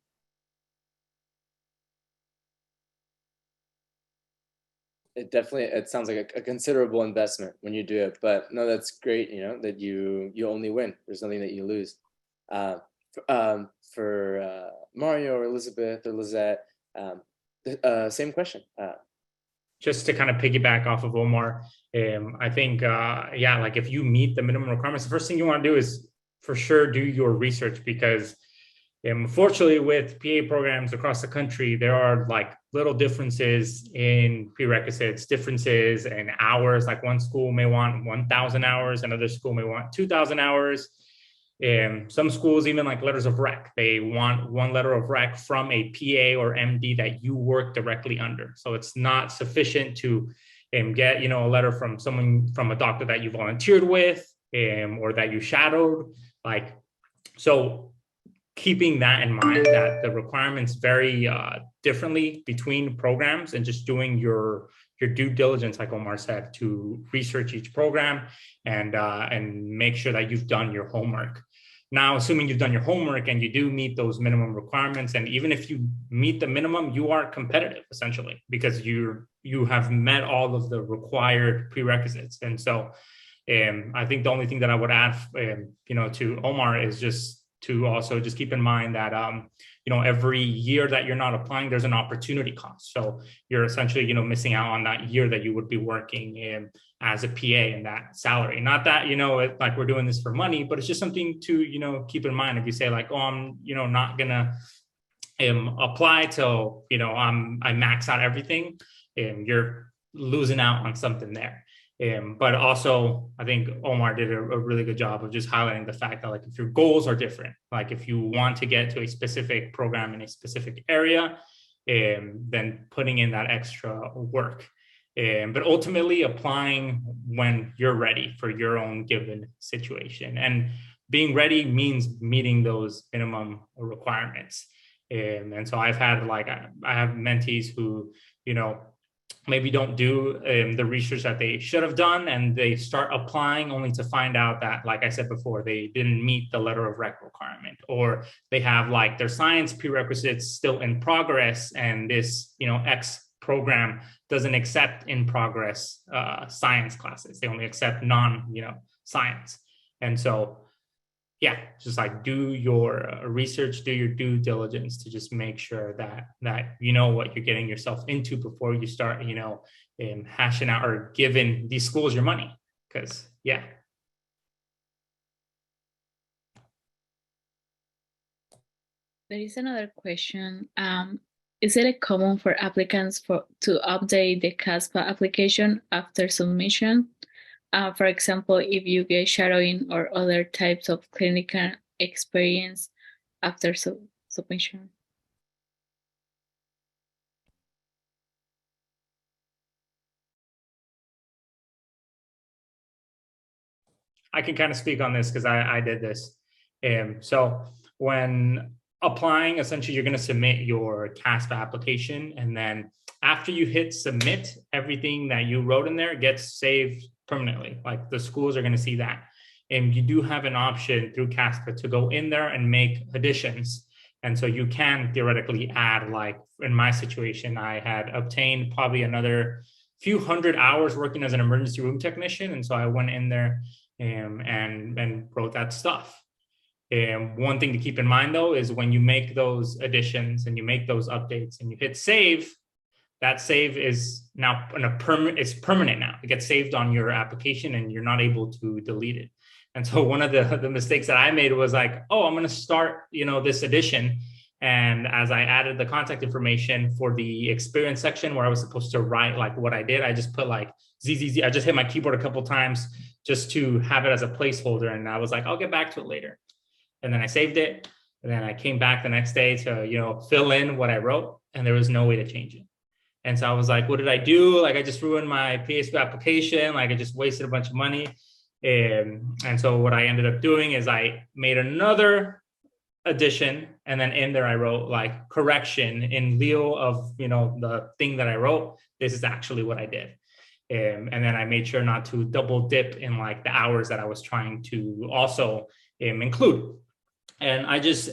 It sounds like a considerable investment when you do it, but no, that's great. That you only win. There's nothing that you lose. For Mario or Elizabeth or Lizette, same question. Just to kind of piggyback off of Omar, I think, like if you meet the minimum requirements, the first thing you want to do is for sure do your research, because unfortunately with PA programs across the country, there are like little differences in prerequisites, differences in hours. Like one school may want 1,000 hours, another school may want 2,000 hours. Some schools even like letters of rec. They want one letter of rec from a PA or MD that you work directly under. So it's not sufficient to get a letter from a doctor that you volunteered with or that you shadowed. So keeping that in mind, that the requirements vary differently between programs, and just doing your due diligence, like Omar said, to research each program and make sure that you've done your homework. Now, assuming you've done your homework and you do meet those minimum requirements, and even if you meet the minimum, you are competitive essentially, because you have met all of the required prerequisites. And so I think the only thing that I would add to Omar is just to also just keep in mind that every year that you're not applying, there's an opportunity cost. So you're essentially missing out on that year that you would be working as a PA in that salary. Not that like we're doing this for money, but it's just something to keep in mind. If you say like, oh, I'm not gonna apply till I max out everything, you're losing out on something there. But also, I think Omar did a really good job of just highlighting the fact that like if your goals are different, like if you want to get to a specific program in a specific area, then putting in that extra work. But ultimately applying when you're ready for your own given situation. And being ready means meeting those minimum requirements. And so I've had I have mentees who, maybe don't do the research that they should have done, and they start applying only to find out that, like I said before, they didn't meet the letter of rec requirement, or they have like their science prerequisites still in progress, and this X program doesn't accept in progress science classes. They only accept non-science. And so yeah, just like do your research, do your due diligence to just make sure that you know what you're getting yourself into before you start, hashing out or giving these schools your money. Because yeah. There is another question. Is it common for applicants to update the CASPA application after submission? For example, if you get shadowing or other types of clinical experience after submission? I can kind of speak on this because I did this. So when applying, essentially, you're going to submit your CASPA application. And then after you hit submit, everything that you wrote in there gets saved permanently. Like the schools are going to see that. and you do have an option through CASPA to go in there and make additions. And so you can theoretically add, like in my situation, I had obtained probably another few hundred hours working as an emergency room technician. And so I went in there and wrote that stuff. And one thing to keep in mind, though, is when you make those additions and you make those updates and you hit save, that save is now it's permanent now. It gets saved on your application and you're not able to delete it. And so one of the mistakes that I made was like, oh, I'm going to start, this addition. And as I added the contact information for the experience section where I was supposed to write like what I did, I just put like ZZZ. I just hit my keyboard a couple of times just to have it as a placeholder. And I was like, I'll get back to it later. And then I saved it. And then I came back the next day to, fill in what I wrote, and there was no way to change it. And so I was like, what did I do? Like, I just ruined my PSP application. Like, I just wasted a bunch of money. And so what I ended up doing is I made another addition, and then in there I wrote like correction in lieu of, the thing that I wrote. This is actually what I did. And then I made sure not to double dip in like the hours that I was trying to also include. And I just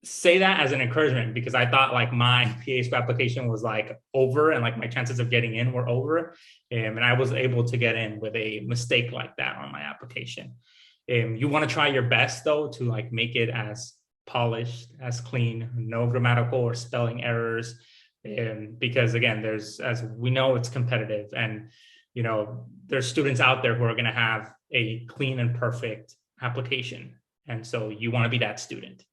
say that as an encouragement because I thought like my PA application was like over and like my chances of getting in were over. And I was able to get in with a mistake like that on my application. You want to try your best though to like make it as polished, as clean, no grammatical or spelling errors. Because again, as we know, it's competitive, and there's students out there who are going to have a clean and perfect application. And so you want to be that student.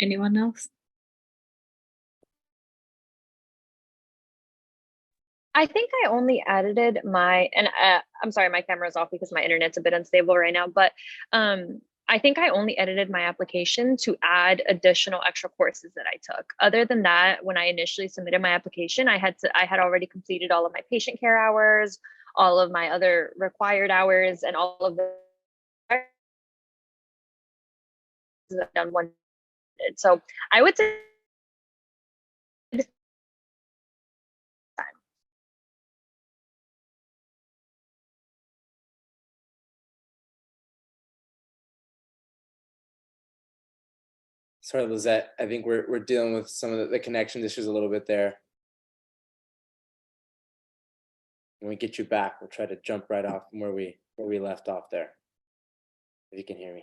Anyone else? I think I only edited I'm sorry, my camera's off because my internet's a bit unstable right now, but I think I only edited my application to add additional extra courses that I took. Other than that, when I initially submitted my application, I had already completed all of my patient care hours, all of my other required hours, and all of the done one. So I would say Sorry, Lizette. I think we're dealing with some of the connection issues a little bit there. When we get you back, we'll try to jump right off from where we left off there. If you can hear me.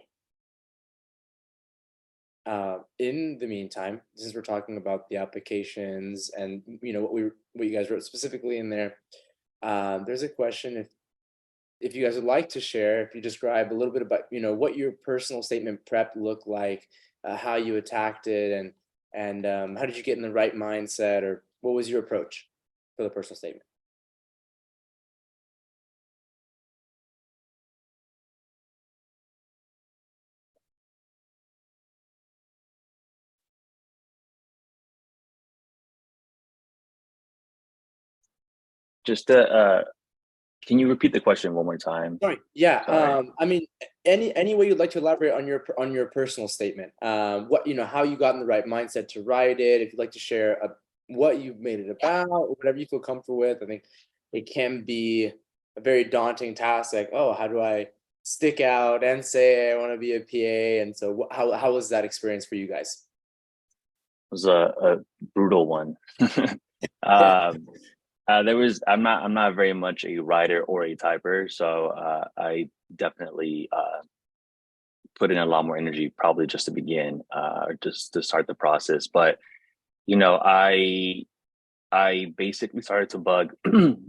In the meantime, since we're talking about the applications and what you guys wrote specifically in there, there's a question if you guys would like to share, if you describe a little bit about what your personal statement prep looked like, how you attacked it, and how did you get in the right mindset, or what was your approach for the personal statement? Just can you repeat the question one more time? Sorry. Yeah. Sorry. I mean, any way you'd like to elaborate on your personal statement, what how you got in the right mindset to write it. If you'd like to share what you made it about, or whatever you feel comfortable with. I think it can be a very daunting task. Like, oh, how do I stick out and say I want to be a PA? And so, how was that experience for you guys? It was a brutal one. I'm not very much a writer or a typer, so I definitely put in a lot more energy probably just to begin, or just to start the process. But I basically started to bug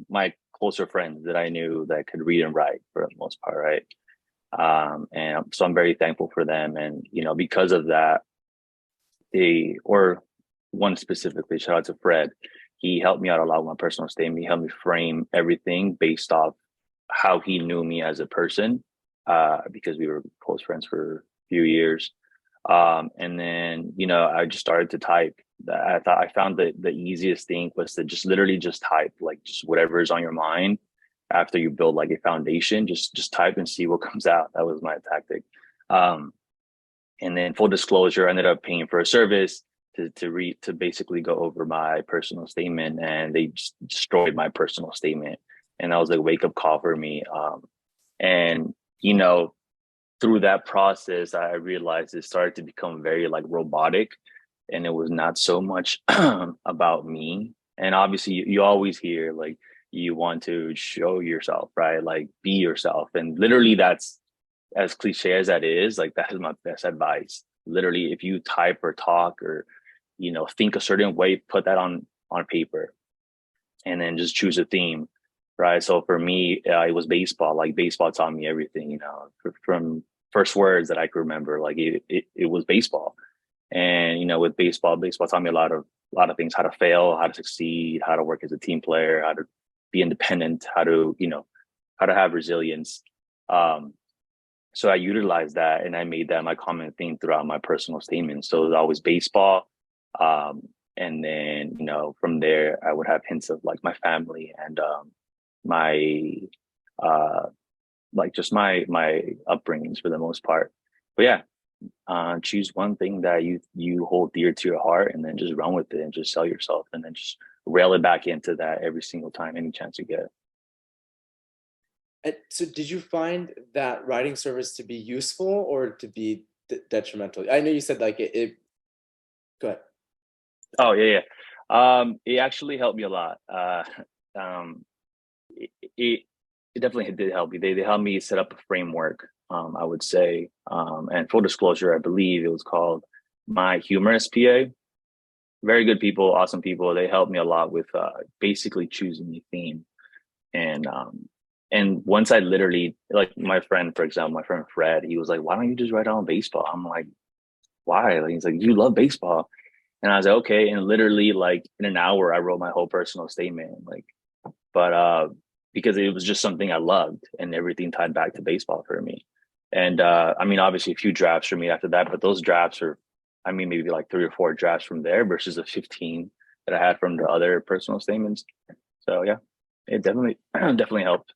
my closer friends that I knew that could read and write for the most part, right? And so I'm very thankful for them, and because of that, one specifically, shout out to Fred. He helped me out a lot with my personal statement. He helped me frame everything based off how he knew me as a person, because we were close friends for a few years. And then, I just started to type. I found that the easiest thing was to literally type, like just whatever is on your mind. After you build like a foundation, just type and see what comes out. That was my tactic. And then full disclosure, I ended up paying for a service to basically go over my personal statement, and they just destroyed my personal statement. And that was like a wake up call for me. And you know, through that process, I realized it started to become very like robotic, and it was not so much about me. And obviously, you always hear like you want to show yourself, right? Like be yourself, and literally that's, as cliche as that is, like that is my best advice. Literally, if you type or talk or think a certain way, put that on paper, and then just choose a theme, right? So for me, it was baseball. Like baseball taught me everything, from first words that I could remember. Like it was baseball, and with baseball taught me a lot of things: how to fail, how to succeed, how to work as a team player, how to be independent, how to have resilience. So I utilized that, and I made that my common theme throughout my personal statement. So it was always baseball. And then, from there, I would have hints of like my family and my just my upbringings for the most part. But yeah, choose one thing that you hold dear to your heart, and then just run with it and just sell yourself, and then just rail it back into that every single time, any chance you get. So did you find that writing service to be useful or to be detrimental? I know you said like it go ahead. Oh yeah. It actually helped me a lot. It definitely did help me. They helped me set up a framework, I would say. And full disclosure, I believe it was called My Humorous PA. Very good people, awesome people. They helped me a lot with basically choosing the theme. And once I literally, like my friend, for example, my friend Fred, he was like, "Why don't you just write on baseball?" I'm like, "Why?" Like, he's like, "You love baseball." And I was like, "Okay." And literally like in an hour, I wrote my whole personal statement. But because it was just something I loved, and everything tied back to baseball for me. And I mean, obviously a few drafts for me after that, but those drafts are, I mean, maybe like 3 or 4 drafts from there versus the 15 that I had from the other personal statements. So yeah, it definitely helped.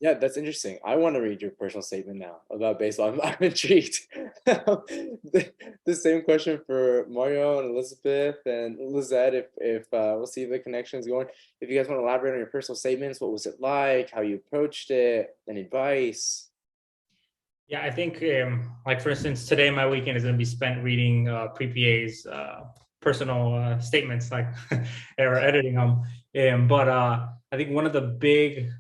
Yeah, that's interesting. I want to read your personal statement now about baseball. I'm intrigued. The same question for Mario and Elizabeth and Lizette. If we'll see if the connection is going. If you guys want to elaborate on your personal statements, what was it like? How you approached it? Any advice? Yeah, I think like for instance, today my weekend is going to be spent reading pre-PA's personal statements, like or editing them. But I think one of the big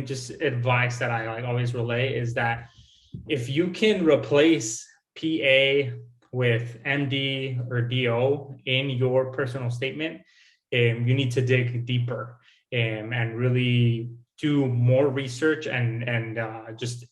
just advice that I like always relay is that if you can replace PA with MD or DO in your personal statement, you need to dig deeper and really do more research and just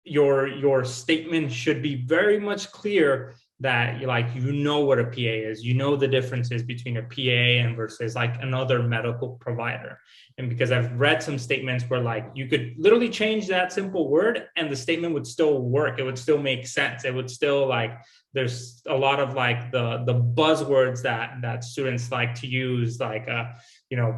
your statement should be very much clear that you know what a PA is, the differences between a PA and versus like another medical provider. And because I've read some statements where like you could literally change that simple word and the statement would still work. It would still make sense. It would still like, there's a lot of like the buzzwords that students like to use, like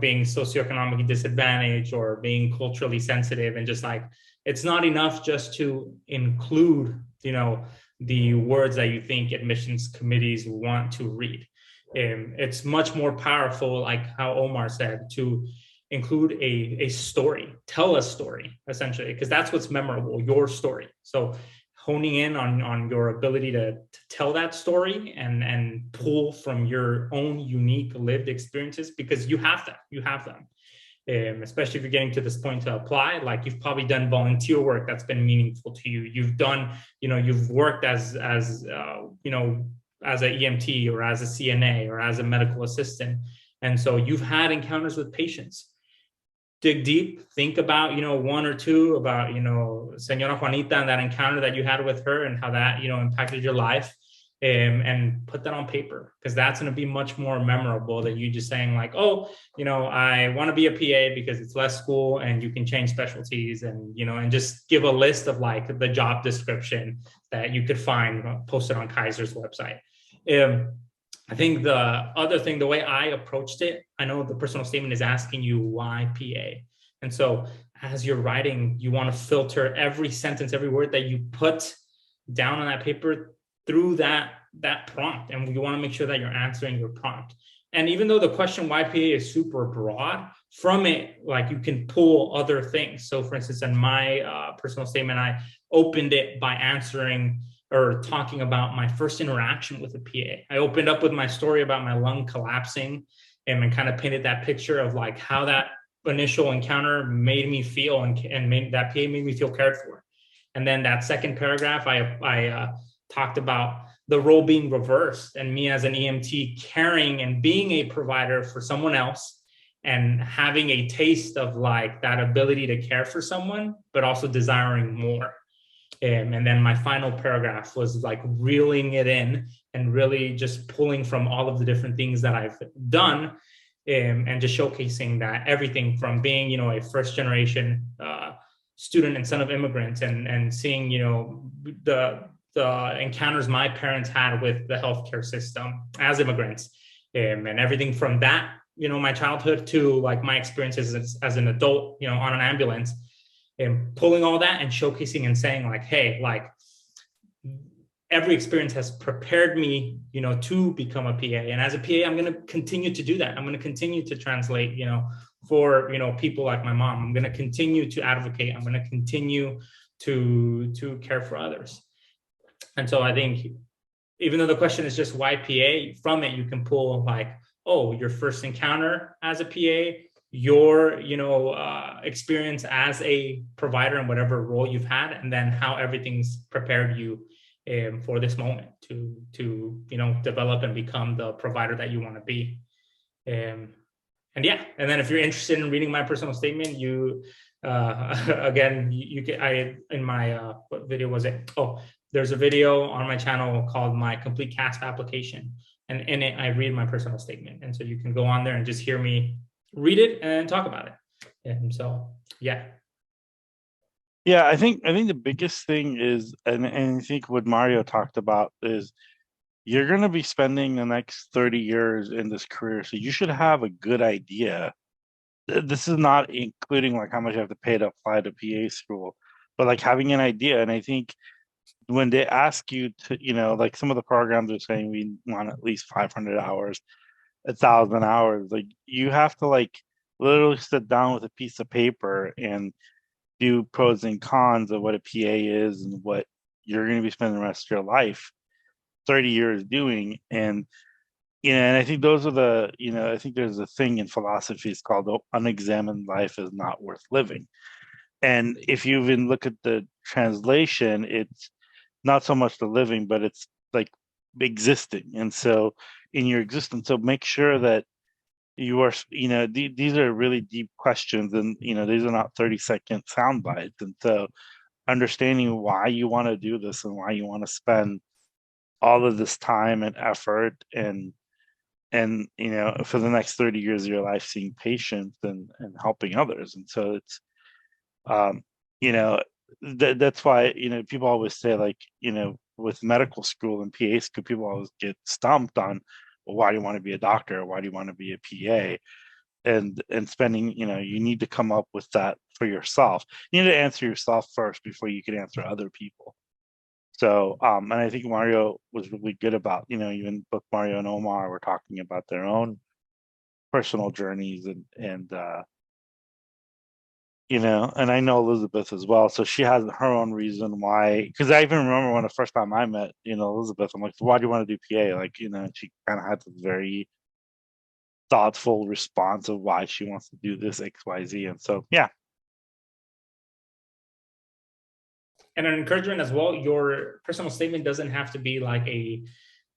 being socioeconomically disadvantaged or being culturally sensitive, and just like it's not enough just to include the words that you think admissions committees want to read. It's much more powerful, like how Omar said, to include a story, tell a story, essentially, because that's what's memorable, your story. So honing in on your ability to tell that story and pull from your own unique lived experiences, because you have them. Especially if you're getting to this point to apply, like you've probably done volunteer work that's been meaningful to you. You've done, you've worked as an EMT or as a CNA or as a medical assistant. And so you've had encounters with patients. Dig deep, think about, 1 or 2 about, Senora Juanita and that encounter that you had with her and how that, impacted your life. And put that on paper, because that's going to be much more memorable than you just saying like, oh, I want to be a PA because it's less school and you can change specialties, and and just give a list of like the job description that you could find posted on Kaiser's website. I think the other thing, the way I approached it, I know the personal statement is asking you why PA, and so as you're writing, you want to filter every sentence, every word that you put down on that paper through that that prompt, and you want to make sure that you're answering your prompt. And even though the question why PA is super broad, from it, like you can pull other things. So for instance, in my personal statement, I opened it by answering or talking about my first interaction with a PA. I opened up with my story about my lung collapsing and kind of painted that picture of like how that initial encounter made me feel and made that PA made me feel cared for. And then that second paragraph, I talked about the role being reversed and me as an EMT caring and being a provider for someone else and having a taste of like that ability to care for someone, but also desiring more. And then my final paragraph was like reeling it in and really just pulling from all of the different things that I've done, and just showcasing that everything from being, you know, a first generation student and son of immigrants and seeing, you know, the encounters my parents had with the healthcare system as immigrants, and everything from that, you know, my childhood to like my experiences as an adult, you know, on an ambulance, and pulling all that and showcasing and saying like, hey, like every experience has prepared me, you know, to become a PA. And as a PA, I'm going to continue to do that. I'm going to continue to translate, you know, for, you know, people like my mom. I'm going to continue to advocate. I'm going to continue to care for others. And so I think even though the question is just why PA, from it, you can pull like, oh, your first encounter as a PA, your, you know, experience as a provider in whatever role you've had, and then how everything's prepared you for this moment to you know, develop and become the provider that you want to be. And yeah, and then if you're interested in reading my personal statement, you again, you can, in my what video was it? Oh, there's a video on my channel called My Complete CASP Application, and in it I read my personal statement, and so you can go on there and just hear me read it and talk about it. And so yeah. Yeah, I think the biggest thing is, and I think what Mario talked about is, you're going to be spending the next 30 years in this career, so you should have a good idea. This is not including like how much you have to pay to apply to PA school, but like having an idea. And I think when they ask you to, you know, like some of the programs are saying we want at least 500 hours, 1,000 hours, like you have to like literally sit down with a piece of paper and do pros and cons of what a PA is and what you're going to be spending the rest of your life 30 years doing. And you know, and I think those are the, you know, I think there's a thing in philosophy, it's called unexamined life is not worth living. And if you even look at the translation, it's not so much the living, but it's like existing. And so in your existence, so make sure that you are, you know, these are really deep questions, and you know, these are not 30-second sound bites. And so understanding why you want to do this and why you want to spend all of this time and effort and you know, for the next 30 years of your life seeing patients and helping others. And so it's you know, that's why, you know, people always say, like, you know, with medical school and PA school, people always get stumped on, well, why do you want to be a doctor? Why do you want to be a PA? And spending, you know, you need to come up with that for yourself. You need to answer yourself first before you can answer other people. So and I think Mario was really good about, you know, even both Mario and Omar were talking about their own personal journeys and you know, and I know Elizabeth as well, so she has her own reason why. Because I even remember when the first time I met, you know, Elizabeth, I'm like, why do you want to do PA? Like, you know, she kind of had this very thoughtful response of why she wants to do this XYZ. And so yeah. And an encouragement as well, your personal statement doesn't have to be like a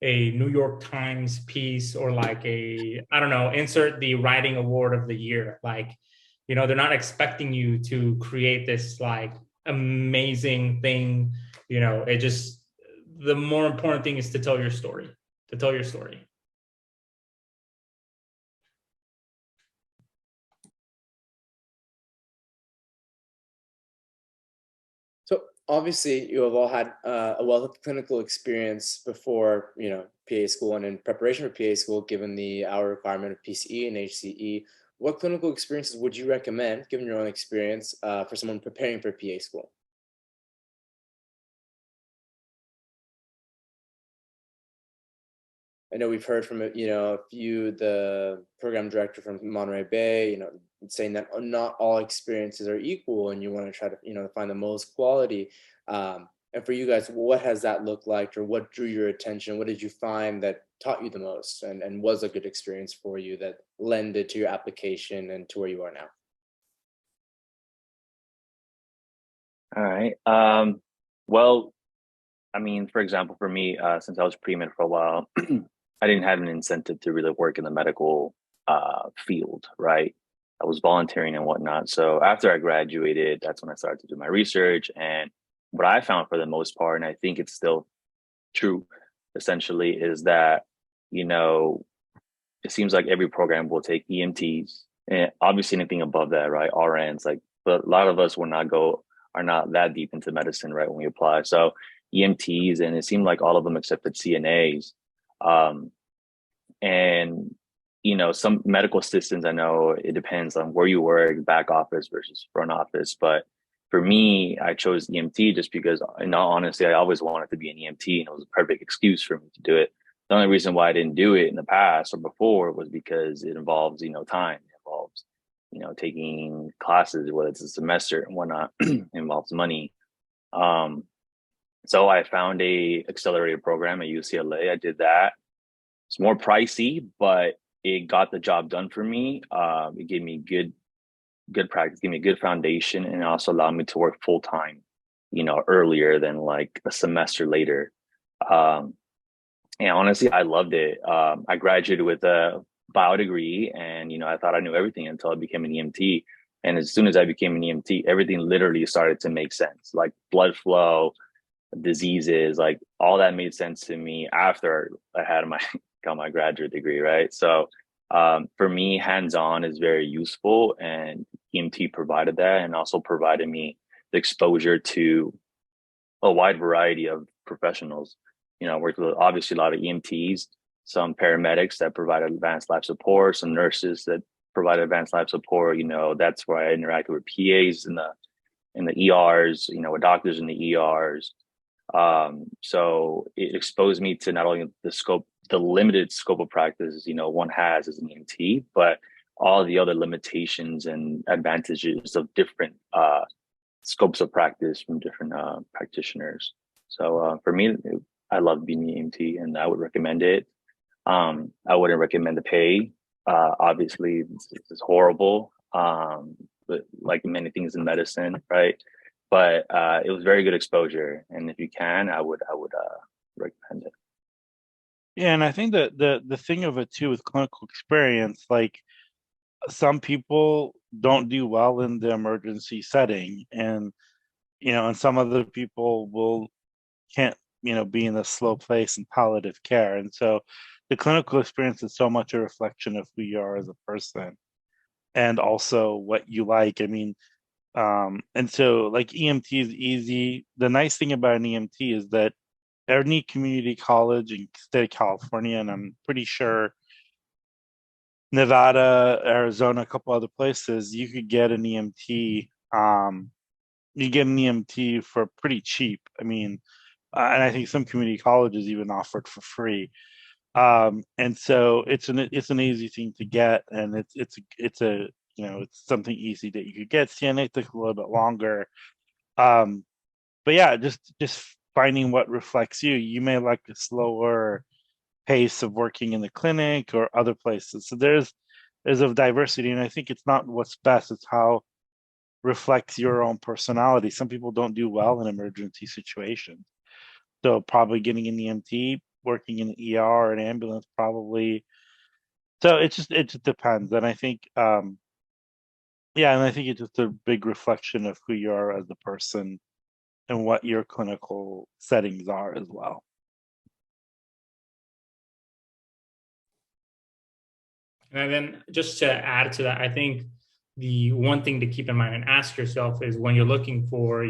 New York Times piece or like a, I don't know, insert the writing award of the year. Like, you know, they're not expecting you to create this like amazing thing. You know, it just, the more important thing is to tell your story, So obviously you have all had a wealth of clinical experience before, you know, PA school and in preparation for PA school, given the hour requirement of PCE and HCE. What clinical experiences would you recommend, given your own experience, for someone preparing for PA school? I know we've heard from, a few, the program director from Monterey Bay, saying that not all experiences are equal and you want to try to, find the most quality. And for you guys, what has that looked like, or what drew your attention? What did you find that taught you the most and was a good experience for you that lended to your application and to where you are now? All right. Well, I mean, for example, for me, since I was pre-med for a while, I didn't have an incentive to really work in the medical field, right? I was volunteering and whatnot. So after I graduated, that's when I started to do my research. And what I found for the most part, and I think it's still true, essentially, is that, it seems like every program will take EMTs and obviously anything above that, right? RNs, but a lot of us are not that deep into medicine, right? When we apply. So EMTs, and it seemed like all of them accepted CNAs. And, some medical assistants, I know it depends on where you work, back office versus front office. But for me, I chose EMT just because, in all honesty, I always wanted to be an EMT, and it was a perfect excuse for me to do it. The only reason why I didn't do it in the past or before was because it involves, time. It involves, taking classes, whether it's a semester and whatnot, involves money. So I found a accelerated program at UCLA. I did that. It's more pricey, but it got the job done for me. It gave me good practice, gave me a good foundation, and also allowed me to work full time, earlier than like a semester later. And honestly, I loved it. I graduated with a bio degree, and I thought I knew everything until I became an EMT. And as soon as I became an EMT, everything literally started to make sense, like blood flow, diseases, like all that made sense to me after I had got my graduate degree, right? So for me, hands-on is very useful, and EMT provided that, and also provided me the exposure to a wide variety of professionals. I worked with obviously a lot of EMTs, some paramedics that provide advanced life support, some nurses that provide advanced life support. That's where I interacted with PAs in the ERs, with doctors in the ERs. So it exposed me to not only the limited scope of practice, one has as an EMT, but all the other limitations and advantages of different scopes of practice from different practitioners. So for me, I love being an EMT, and I would recommend it. I wouldn't recommend the pay. Obviously, it's horrible, but like many things in medicine, right? But it was very good exposure, and if you can, I would recommend it. Yeah, and I think that the thing of it too with clinical experience, like some people don't do well in the emergency setting, and and some other people can't be in a slow place in palliative care, and so the clinical experience is so much a reflection of who you are as a person, and also what you like. I mean, and so like EMT is easy. The nice thing about an EMT is that any community college in the state of California, and I'm pretty sure Nevada, Arizona, a couple other places, you could get an EMT. You get an EMT for pretty cheap. I mean, and I think some community colleges even offer it for free. And so it's an easy thing to get, and it's something easy that you could get. CNA took a little bit longer, but yeah, just finding what reflects you. You may like a slower pace of working in the clinic or other places. So there's a diversity, and I think it's not what's best; it's how reflects your own personality. Some people don't do well in emergency situations, so probably getting an EMT, working in the ER or an ambulance, probably. So it just depends, and I think and I think it's just a big reflection of who you are as a person and what your clinical settings are as well. And then just to add to that, I think the one thing to keep in mind and ask yourself is when you're looking for,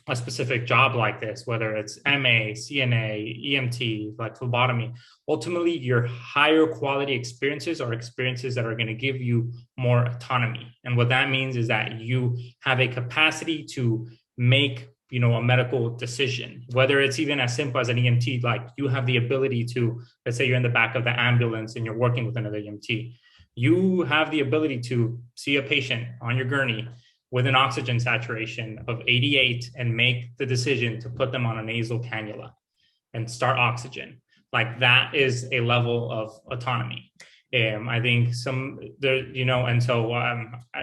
a specific job like this, whether it's MA, CNA, EMT, like phlebotomy, ultimately your higher quality experiences are experiences that are going to give you more autonomy. And what that means is that you have a capacity to make a medical decision, whether it's even as simple as an EMT. Like, you have the ability to, let's say you're in the back of the ambulance and you're working with another EMT, you have the ability to see a patient on your gurney with an oxygen saturation of 88 and make the decision to put them on a nasal cannula and start oxygen. Like, that is a level of autonomy. I think and so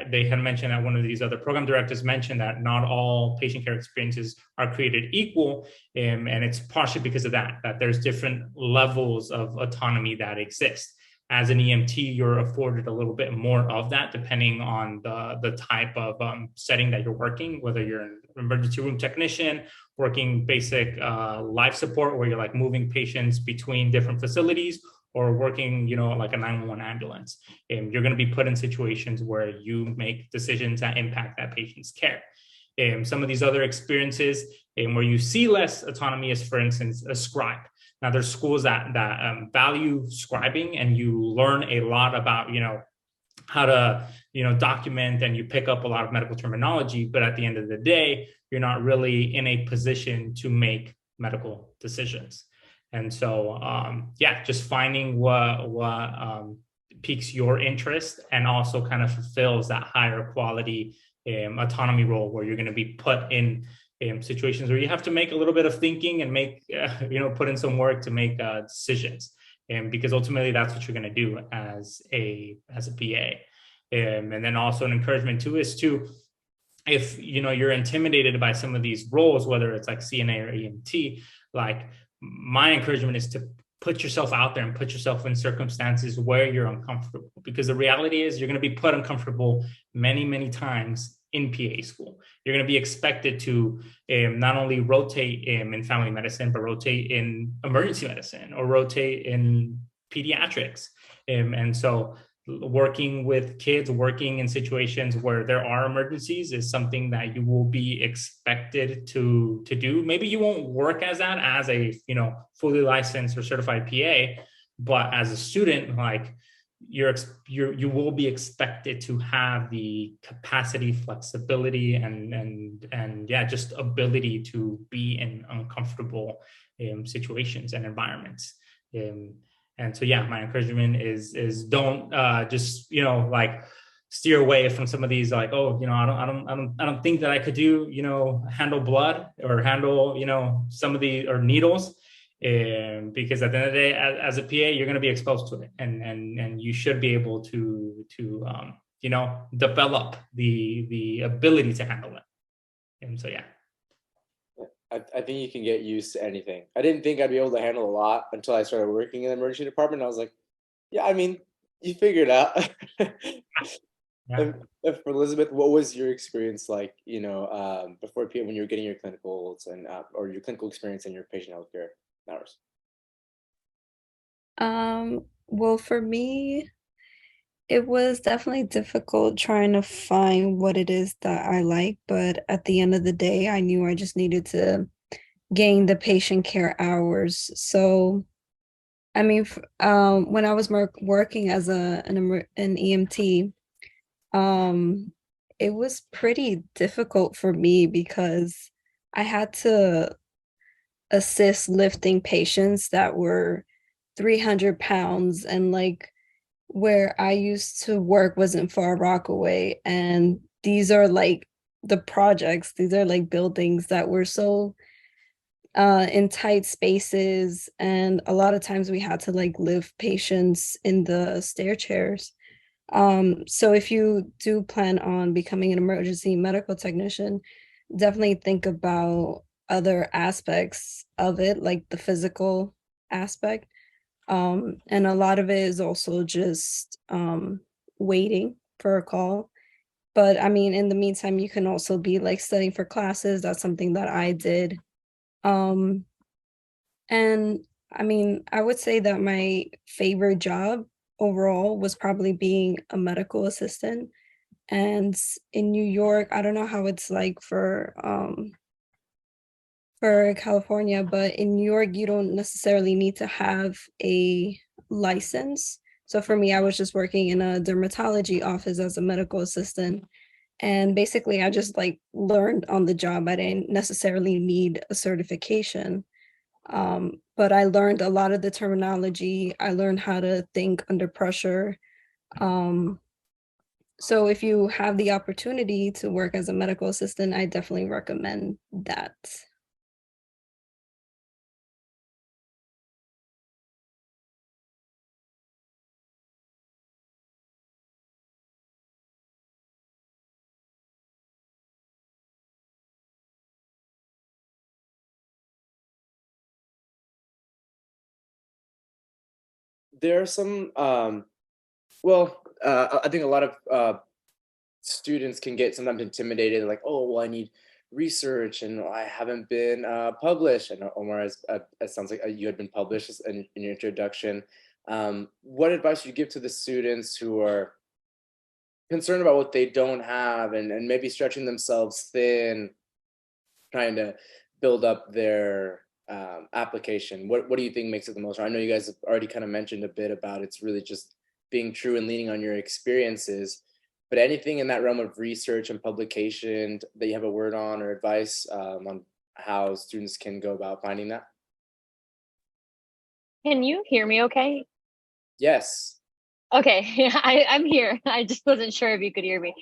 they had mentioned that one of these other program directors mentioned that not all patient care experiences are created equal. And it's partially because of that there's different levels of autonomy that exist. As an EMT, you're afforded a little bit more of that depending on the type of setting that you're working, whether you're an emergency room technician, working basic life support, where you're like moving patients between different facilities, or working, like a 911 ambulance. You're going to be put in situations where you make decisions that impact that patient's care. Some of these other experiences where you see less autonomy is, for instance, a scribe. Now, there's schools that value scribing, and you learn a lot about, how to, document, and you pick up a lot of medical terminology. But at the end of the day, you're not really in a position to make medical decisions. And so, just finding what piques your interest and also kind of fulfills that higher quality autonomy role, where you're going to be put in situations where you have to make a little bit of thinking and make, put in some work to make decisions. Because ultimately that's what you're going to do as a PA. And then also an encouragement too is to, if, you're intimidated by some of these roles, whether it's like CNA or EMT, like, my encouragement is to put yourself out there and put yourself in circumstances where you're uncomfortable, because the reality is you're going to be put uncomfortable many, many times in PA school. You're going to be expected to not only rotate in family medicine, but rotate in emergency medicine or rotate in pediatrics. And so working with kids, working in situations where there are emergencies is something that you will be expected to do. Maybe you won't work as that as a, fully licensed or certified PA, but as a student, like, you will be expected to have the capacity, flexibility, and just ability to be in uncomfortable situations and environments. And so, my encouragement is don't just, like, steer away from some of these, like, oh, I don't think that I could do, handle blood or handle, some of the, or needles. Because at the end of the day, as a PA, you're going to be exposed to it, and you should be able to develop the ability to handle it. And so, I think you can get used to anything. I didn't think I'd be able to handle a lot until I started working in the emergency department. I was like, you figure it out. And for Elizabeth, what was your experience like, before PA, when you were getting your clinicals and or your clinical experience and your patient healthcare hours? Well, for me, it was definitely difficult trying to find what it is that I like, but at the end of the day, I knew I just needed to gain the patient care hours. So, I mean, when I was working as an EMT, it was pretty difficult for me because I had to assist lifting patients that were 300 pounds, and like, where I used to work wasn't far Rockaway, and these are like the projects, these are like buildings that were so in tight spaces, and a lot of times we had to like lift patients in the stair chairs. So if you do plan on becoming an emergency medical technician, definitely think about other aspects of it, like the physical aspect. And a lot of it is also just waiting for a call. But I mean, in the meantime, you can also be like studying for classes. That's something that I did. And I mean, I would say that my favorite job overall was probably being a medical assistant. And in New York, I don't know how it's like for California, but in New York, you don't necessarily need to have a license. So for me, I was just working in a dermatology office as a medical assistant. And basically, I just like learned on the job. I didn't necessarily need a certification. But I learned a lot of the terminology. I learned how to think under pressure. Um, so if you have the opportunity to work as a medical assistant, I definitely recommend that. There are some, I think a lot of students can get sometimes intimidated, like, oh, well, I need research and I haven't been published. And Omar, it sounds like you had been published in your introduction. What advice would you give to the students who are concerned about what they don't have and maybe stretching themselves thin, trying to build up their application? What do you think makes it the most? I know you guys have already kind of mentioned a bit about it's really just being true and leaning on your experiences, but anything in that realm of research and publication that you have a word on or advice on how students can go about finding that? Can you hear me okay? Yes. Okay, I'm here. I just wasn't sure if you could hear me.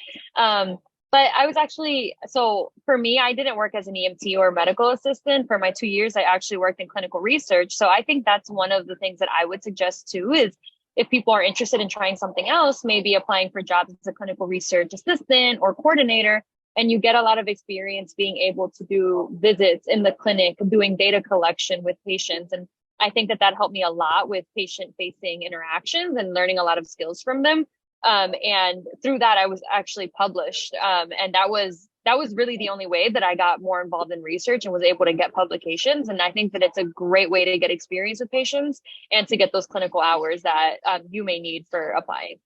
But I was actually, so for me, I didn't work as an EMT or medical assistant. For my 2 years, I actually worked in clinical research. So I think that's one of the things that I would suggest too, is if people are interested in trying something else, maybe applying for jobs as a clinical research assistant or coordinator, and you get a lot of experience being able to do visits in the clinic, doing data collection with patients. And I think that that helped me a lot with patient facing interactions and learning a lot of skills from them. And through that, I was actually published. And that was really the only way that I got more involved in research and was able to get publications. And I think that it's a great way to get experience with patients and to get those clinical hours that you may need for applying.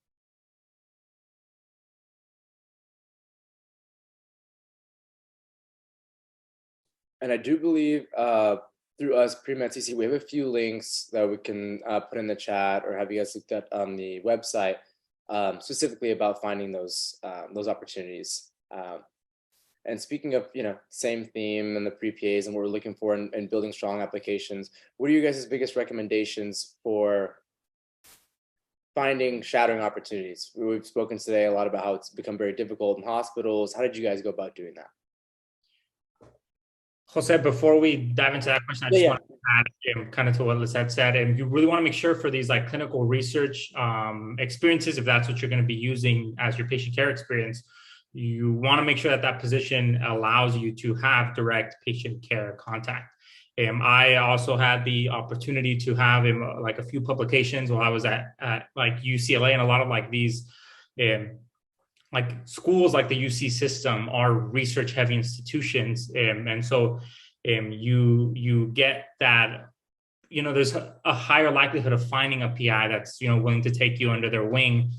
And I do believe through us, Pre-Med CC, we have a few links that we can put in the chat or have you guys looked at on the website, specifically about finding those opportunities. And speaking of, same theme and the pre-PAs and what we're looking for in building strong applications, what are you guys' biggest recommendations for finding shadowing opportunities? We've spoken today a lot about how it's become very difficult in hospitals. How did you guys go about doing that? Jose, before we dive into that question, I just want to add kind of to what Lisette said, and you really want to make sure for these like clinical research experiences, if that's what you're going to be using as your patient care experience, you want to make sure that that position allows you to have direct patient care contact. I also had the opportunity to have like a few publications while I was at like UCLA, and a lot of like these like schools like the UC system are research heavy institutions. And so you get that, there's a higher likelihood of finding a PI that's, willing to take you under their wing.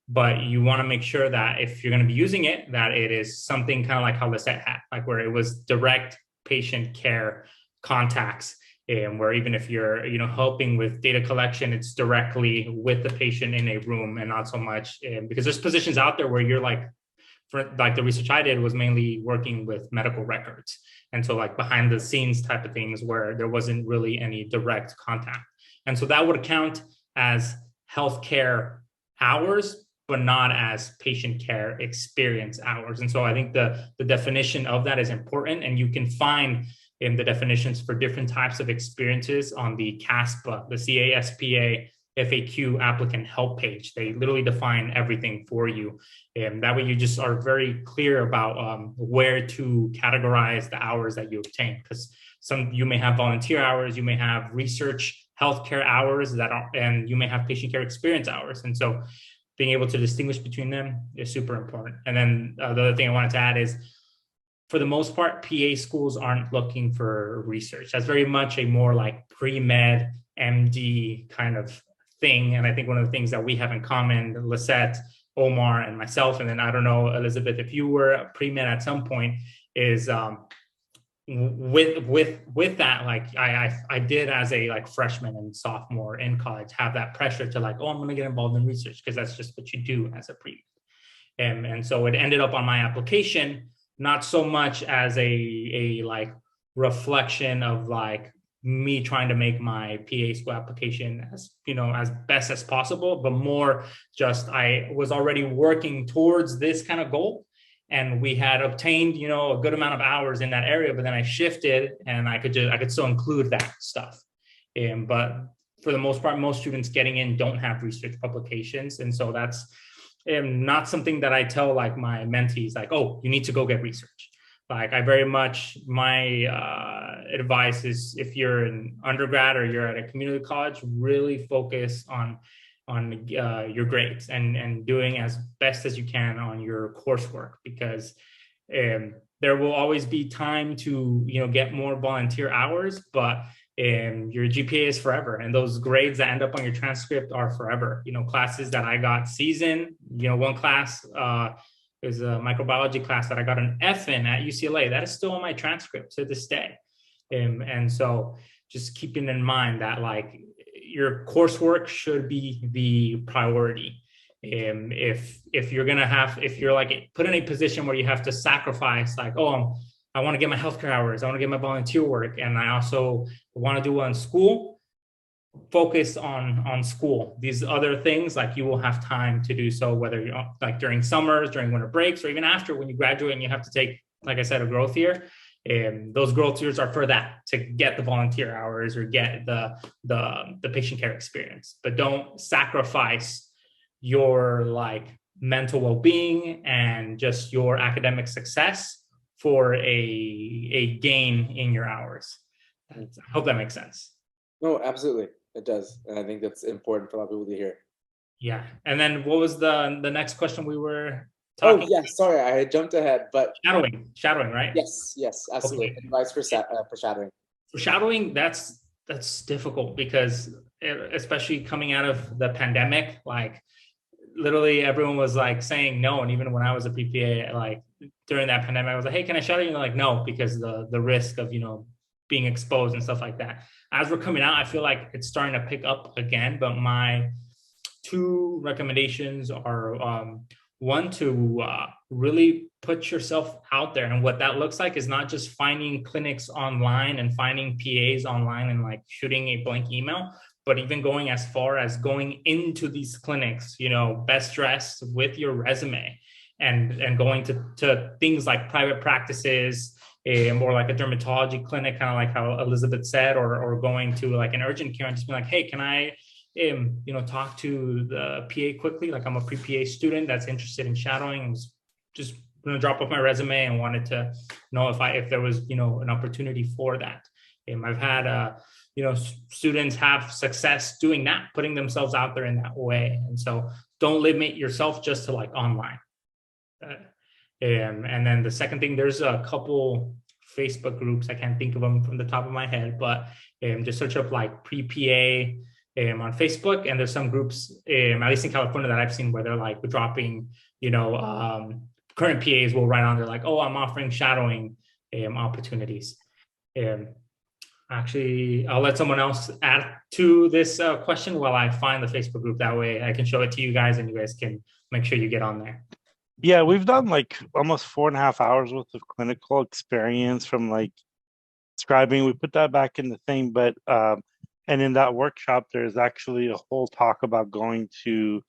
But you want to make sure that if you're going to be using it, that it is something kind of like how Lisette had, like where it was direct patient care contacts. Where even if you're, helping with data collection, it's directly with the patient in a room and not so much because there's positions out there where you're like, for like the research I did was mainly working with medical records. And so like behind the scenes type of things where there wasn't really any direct contact. And so that would count as healthcare hours, but not as patient care experience hours. And so I think the definition of that is important, and you can find in the definitions for different types of experiences on the CASPA, the CASPA FAQ applicant help page. They literally define everything for you. And that way you just are very clear about where to categorize the hours that you obtain. Because you may have volunteer hours, you may have research healthcare hours and you may have patient care experience hours. And so being able to distinguish between them is super important. And then the other thing I wanted to add is, for the most part, PA schools aren't looking for research. That's very much a more like pre-med, MD kind of thing. And I think one of the things that we have in common, Lisette, Omar, and myself, and then I don't know, Elizabeth, if you were a pre-med at some point, is with that, like I did as a like freshman and sophomore in college, have that pressure to like, oh, I'm going to get involved in research because that's just what you do as a pre. And so it ended up on my application, not so much as a like reflection of like me trying to make my PA school application as, you know, as best as possible, but more just I was already working towards this kind of goal. And we had obtained, you know, a good amount of hours in that area, but then I shifted and I could still include that stuff. But for the most part, most students getting in don't have research publications. And so that's not something that I tell like my mentees, like, oh, you need to go get research. Like I very much, my advice is if you're an undergrad or you're at a community college, really focus on your grades and doing as best as you can on your coursework, because there will always be time to, you know, get more volunteer hours, but your GPA is forever, and those grades that end up on your transcript are forever. You know, classes that I got season, you know, one class is a microbiology class that I got an F in at UCLA. That is still on my transcript to this day. And so just keeping in mind that like your coursework should be the priority. If you're like put in a position where you have to sacrifice, like, oh, I want to get my healthcare hours, I want to get my volunteer work, and I also want to do well in school, focus on school. These other things, like, you will have time to do so, whether you're like during summers, during winter breaks, or even after when you graduate and you have to take, like I said, a growth year. Those growth years are for that, to get the volunteer hours or get the patient care experience. But don't sacrifice your like mental well-being and just your academic success for a gain in your hours. I hope that makes sense. No, absolutely, it does, and I think that's important for a lot of people to hear. Yeah, and then what was the next question we were talking? Oh yeah, sorry, I had jumped ahead, but shadowing, right? Yes, absolutely. Okay. Advice for shadowing. For shadowing, that's difficult, because especially coming out of the pandemic, like literally everyone was like saying no. And even when I was a PPA, like during that pandemic, I was like, hey, can I shadow you? And like, no, because the risk of, you know, being exposed and stuff like that. As we're coming out, I feel like it's starting to pick up again. But my two recommendations are one, to really put yourself out there. And what that looks like is not just finding clinics online and finding PAs online and like shooting a blank email, but even going as far as going into these clinics, you know, best dressed with your resume, and going to things like private practices, or like a dermatology clinic, kind of like how Elizabeth said, or going to like an urgent care and just be like, hey, can I you know, talk to the PA quickly? Like, I'm a pre-PA student that's interested in shadowing, and just going to drop off my resume and wanted to know if there was, you know, an opportunity for that. I've had you know, students have success doing that, putting themselves out there in that way. And so don't limit yourself just to like online. And then the second thing, there's a couple Facebook groups, I can't think of them from the top of my head, but just search up like pre-PA on Facebook, and there's some groups, at least in California, that I've seen where they're like dropping, you know, current PAs will write on there like, oh, I'm offering shadowing opportunities. Actually, I'll let someone else add to this question while I find the Facebook group. That way I can show it to you guys and you guys can make sure you get on there. Yeah, we've done like almost 4.5 hours worth of clinical experience from like scribing. We put that back in the thing, but and in that workshop, there's actually a whole talk about going to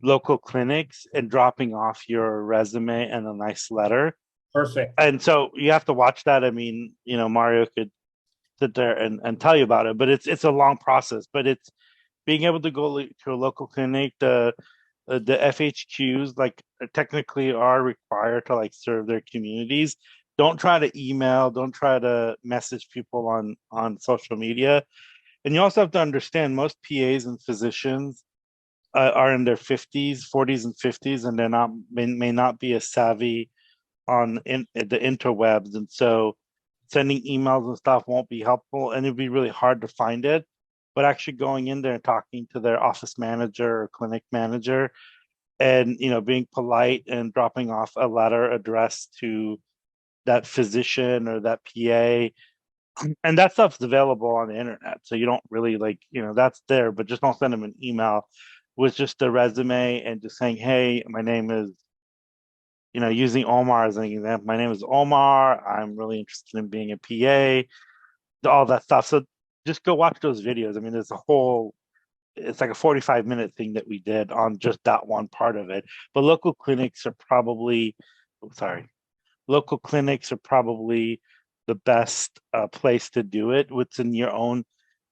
local clinics and dropping off your resume and a nice letter. Perfect. And so you have to watch that. I mean, you know, Mario could sit there and tell you about it, but it's a long process. But it's being able to go to a local clinic. The FHQs like technically are required to like serve their communities. Don't try to email, don't try to message people on social media. And you also have to understand most PAs and physicians are in their 40s and 50s, and they're not may not be as savvy on the interwebs, and so sending emails and stuff won't be helpful, and it'd be really hard to find it. But actually going in there and talking to their office manager or clinic manager, and you know, being polite and dropping off a letter addressed to that physician or that PA, and that stuff's available on the internet, so you don't really like, you know, that's there, but just don't send them an email with just the resume and just saying, hey, my name is using Omar as an example. My name is Omar. I'm really interested in being a PA, all that stuff. So just go watch those videos. I mean, it's like a 45-minute thing that we did on just that one part of it. But local clinics are probably the best place to do it. What's in your own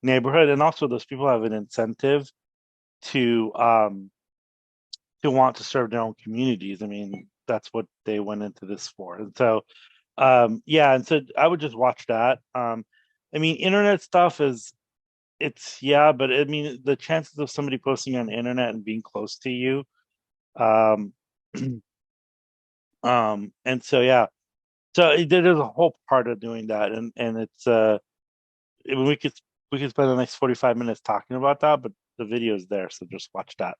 neighborhood, and also those people have an incentive to want to serve their own communities. I mean, that's what they went into this for. And so and so I would just watch that. I mean, internet stuff but I mean, the chances of somebody posting on the internet and being close to you, um and so there's a whole part of doing that, and it's we could spend the next 45 minutes talking about that, but the video is there, so just watch that.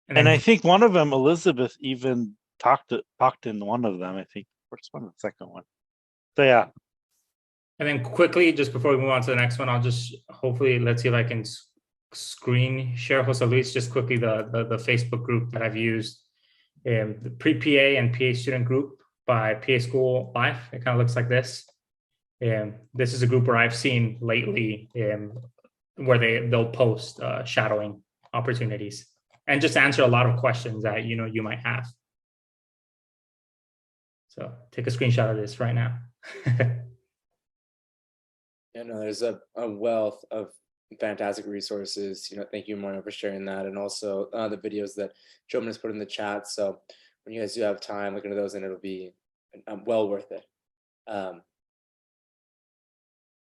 And I think one of them, Elizabeth, even talked in one of them. I think first one, the second one. So yeah. And then quickly, just before we move on to the next one, I'll just hopefully let's see if I can screen share, host at least just quickly the Facebook group that I've used, the pre-PA and PA student group by PA School Life. It kind of looks like this. This is a group where I've seen lately where they'll post shadowing opportunities and just answer a lot of questions that you might have. So take a screenshot of this right now. There's a wealth of fantastic resources. Thank you, Mario, for sharing that, and also the videos that Joman has put in the chat. So when you guys do have time, look into those, and it'll be well worth it.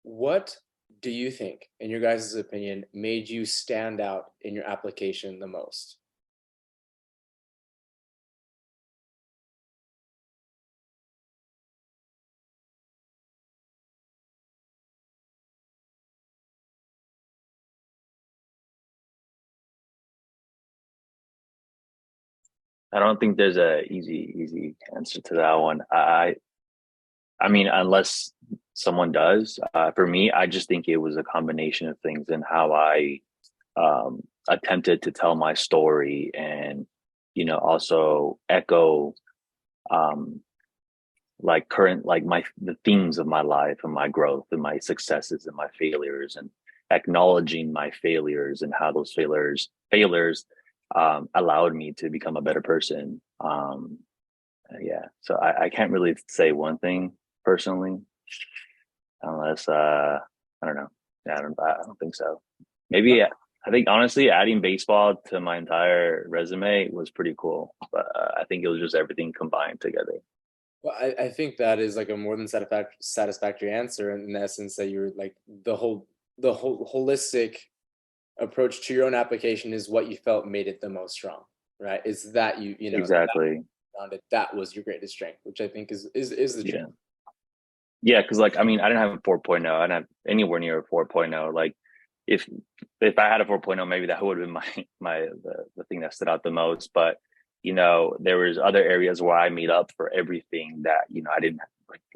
What do you think, in your guys' opinion, made you stand out in your application the most? I don't think there's a easy answer to that one. I mean, unless someone does. For me, I just think it was a combination of things and how I attempted to tell my story, and also echo like the themes of my life and my growth and my successes and my failures, and acknowledging my failures and how those failures allowed me to become a better person. So I can't really say one thing personally, unless I don't know. I don't think so. Maybe I think honestly adding baseball to my entire resume was pretty cool, but I think it was just everything combined together. Well, I think that is like a more than satisfactory answer, in essence that you're like the whole holistic approach to your own application is what you felt made it the most strong, right? Is that you know exactly that was your greatest strength, which I think is the truth. Yeah, because I mean, I didn't have a 4.0. I didn't have anywhere near a 4.0. Like if I had a 4.0, maybe that would have been the thing that stood out the most. But there was other areas where I made up for everything that I didn't have.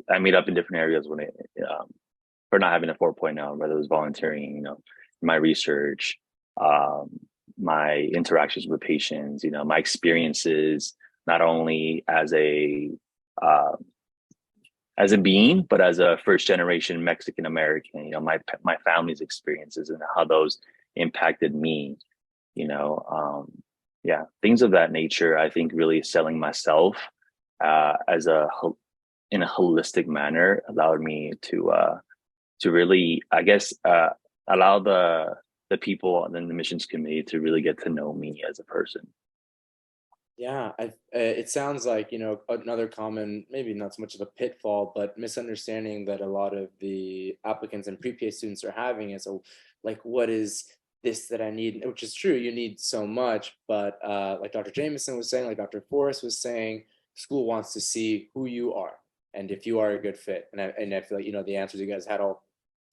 I made up in different areas for not having a 4.0, whether it was volunteering, my research, my interactions with patients, my experiences, not only as a being, but as a first generation Mexican American, my family's experiences and how those impacted me, things of that nature. I think really selling myself in a holistic manner allowed me to really, I guess, allow the people in the missions committee to really get to know me as a person. Yeah, it sounds like, another common, maybe not so much of a pitfall, but misunderstanding that a lot of the applicants and pre-PA students are having is, what is this that I need? Which is true, you need so much, but like Dr. Jameson was saying, like Dr. Forrest was saying, school wants to see who you are and if you are a good fit. And I feel like, the answers you guys had all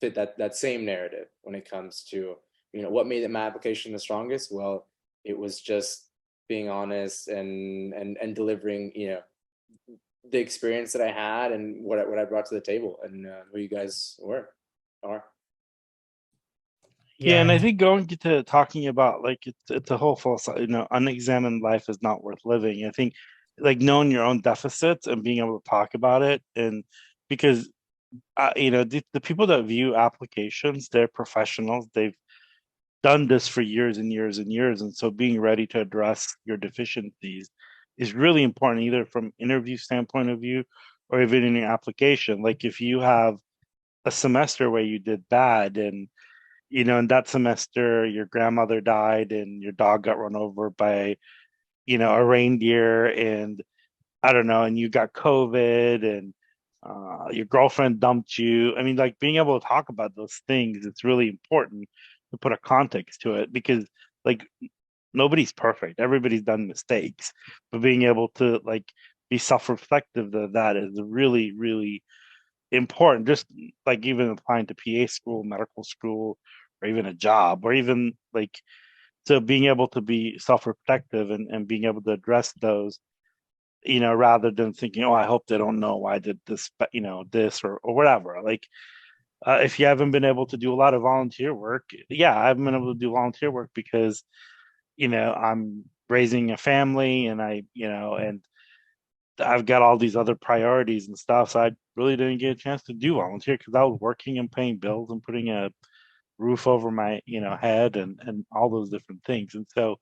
fit that same narrative when it comes to, what made my application the strongest? Well, it was just being honest and delivering, the experience that I had and what I brought to the table, and who you guys are. Yeah, and I and think going to talking about like it's a whole philosophy, unexamined life is not worth living. I think like knowing your own deficits and being able to talk about it, and because the people that view applications, they're professionals. They've done this for years and years and years, and so being ready to address your deficiencies is really important, either from interview standpoint of view or even in your application. Like if you have a semester where you did bad, and in that semester your grandmother died and your dog got run over by a reindeer, and I don't know, and you got COVID, and your girlfriend dumped you. I mean, like being able to talk about those things, it's really important to put a context to it, because like nobody's perfect. Everybody's done mistakes, but being able to like be self-reflective of that is really, really important. Just like even applying to PA school, medical school, or even a job, or even like so being able to be self-reflective and being able to address those, rather than thinking, oh, I hope they don't know why I did this, this or whatever. Like if you haven't been able to do a lot of volunteer work, yeah, I haven't been able to do volunteer work because, I'm raising a family, and and I've got all these other priorities and stuff. So I really didn't get a chance to do volunteer because I was working and paying bills and putting a roof over my, head, and all those different things. And so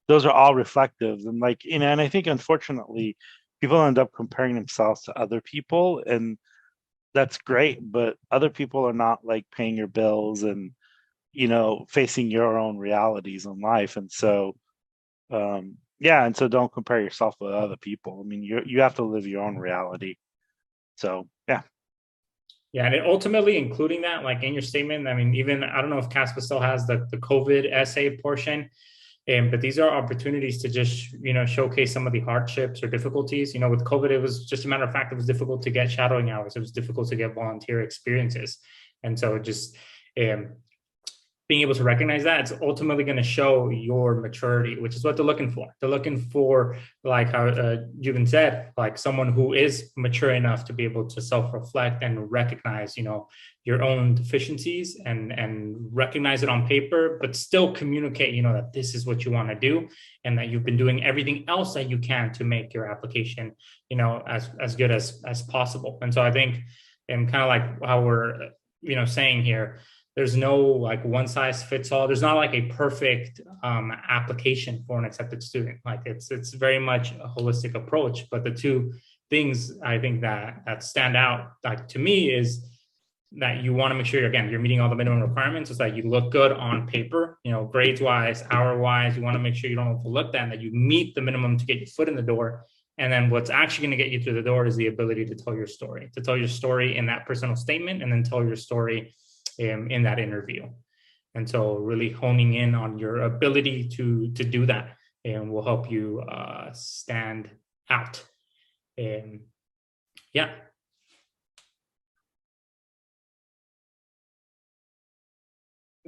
those are all reflective, and like, and I think unfortunately people end up comparing themselves to other people, and that's great, but other people are not like paying your bills and facing your own realities in life. And so yeah, and so don't compare yourself with other people. I mean, you have to live your own reality. So yeah. yeah, and ultimately including that, like in your statement, I mean, even I don't know if CASPA still has the COVID essay portion, but these are opportunities to just showcase some of the hardships or difficulties. With COVID, it was just a matter of fact, it was difficult to get shadowing hours. It was difficult to get volunteer experiences, and so just being able to recognize that, it's ultimately going to show your maturity, which is what they're looking for. They're looking for, like how Juven said, like someone who is mature enough to be able to self-reflect and recognize, your own deficiencies and recognize it on paper, but still communicate, that this is what you want to do, and that you've been doing everything else that you can to make your application, as good as possible. And so I think, and kind of like how we're, saying here, there's no like one size fits all. There's not like a perfect application for an accepted student. Like it's very much a holistic approach. But the two things I think that stand out, like to me, is that you want to make sure you're meeting all the minimum requirements, so that you look good on paper, grades wise, hour wise. You want to make sure you don't overlook that, and that you meet the minimum to get your foot in the door. And then what's actually going to get you through the door is the ability to tell your story in that personal statement, and then tell your story in that interview. And so really honing in on your ability to do that, and will help you stand out. Yeah.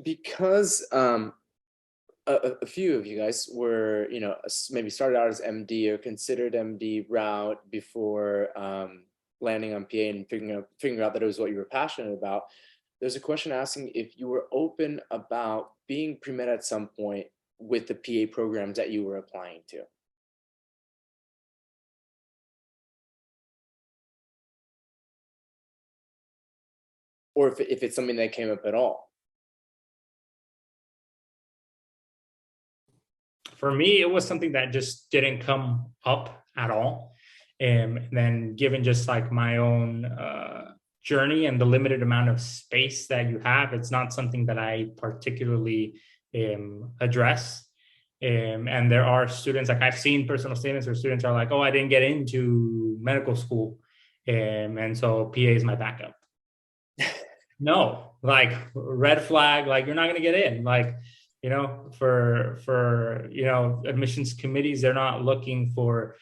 Because a few of you guys were, maybe started out as MD or considered MD route before landing on PA and figuring out that it was what you were passionate about. There's a question asking if you were open about being pre-med at some point with the PA programs that you were applying to. Or if it's something that came up at all. For me, it was something that just didn't come up at all. And then given just like my own journey and the limited amount of space that you have, it's not something that I particularly address. And there are students, like I've seen personal statements where students are like, oh, I didn't get into medical school. And so PA is my backup. No, like red flag, like you're not going to get in. Like, for admissions committees, they're not looking for,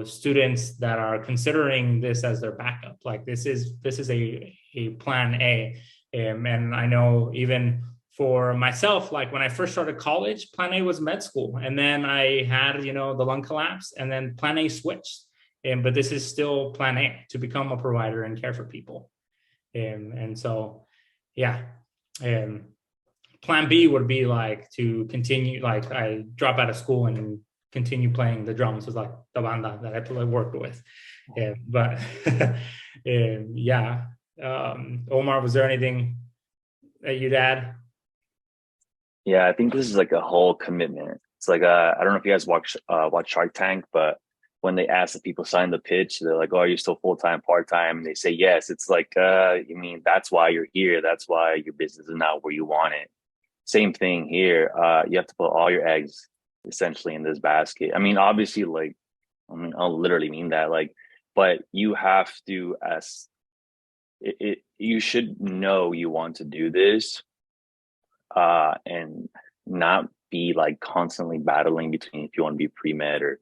students that are considering this as their backup. Like this is a plan A. And I know even for myself, like when I first started college, plan A was med school. And then I had, the lung collapse, and then plan A switched. But this is still plan A, to become a provider and care for people. And so, yeah. plan B would be like to continue, like I drop out of school and continue playing the drums with like the banda that I worked with. Yeah, but yeah. Omar, was there anything that you'd add? Yeah, I think this is like a whole commitment. It's like I don't know if you guys watch Shark Tank, but when they ask the people sign the pitch, they're like, "Oh, are you still full-time, part-time?" And they say yes. It's like, you mean that's why you're here. That's why your business is not where you want it. Same thing here. You have to put all your eggs essentially in this basket. I mean, obviously, like, I mean, I'll literally mean that, like, but you have to, as you should know you want to do this, and not be like constantly battling between if you want to be pre-med or,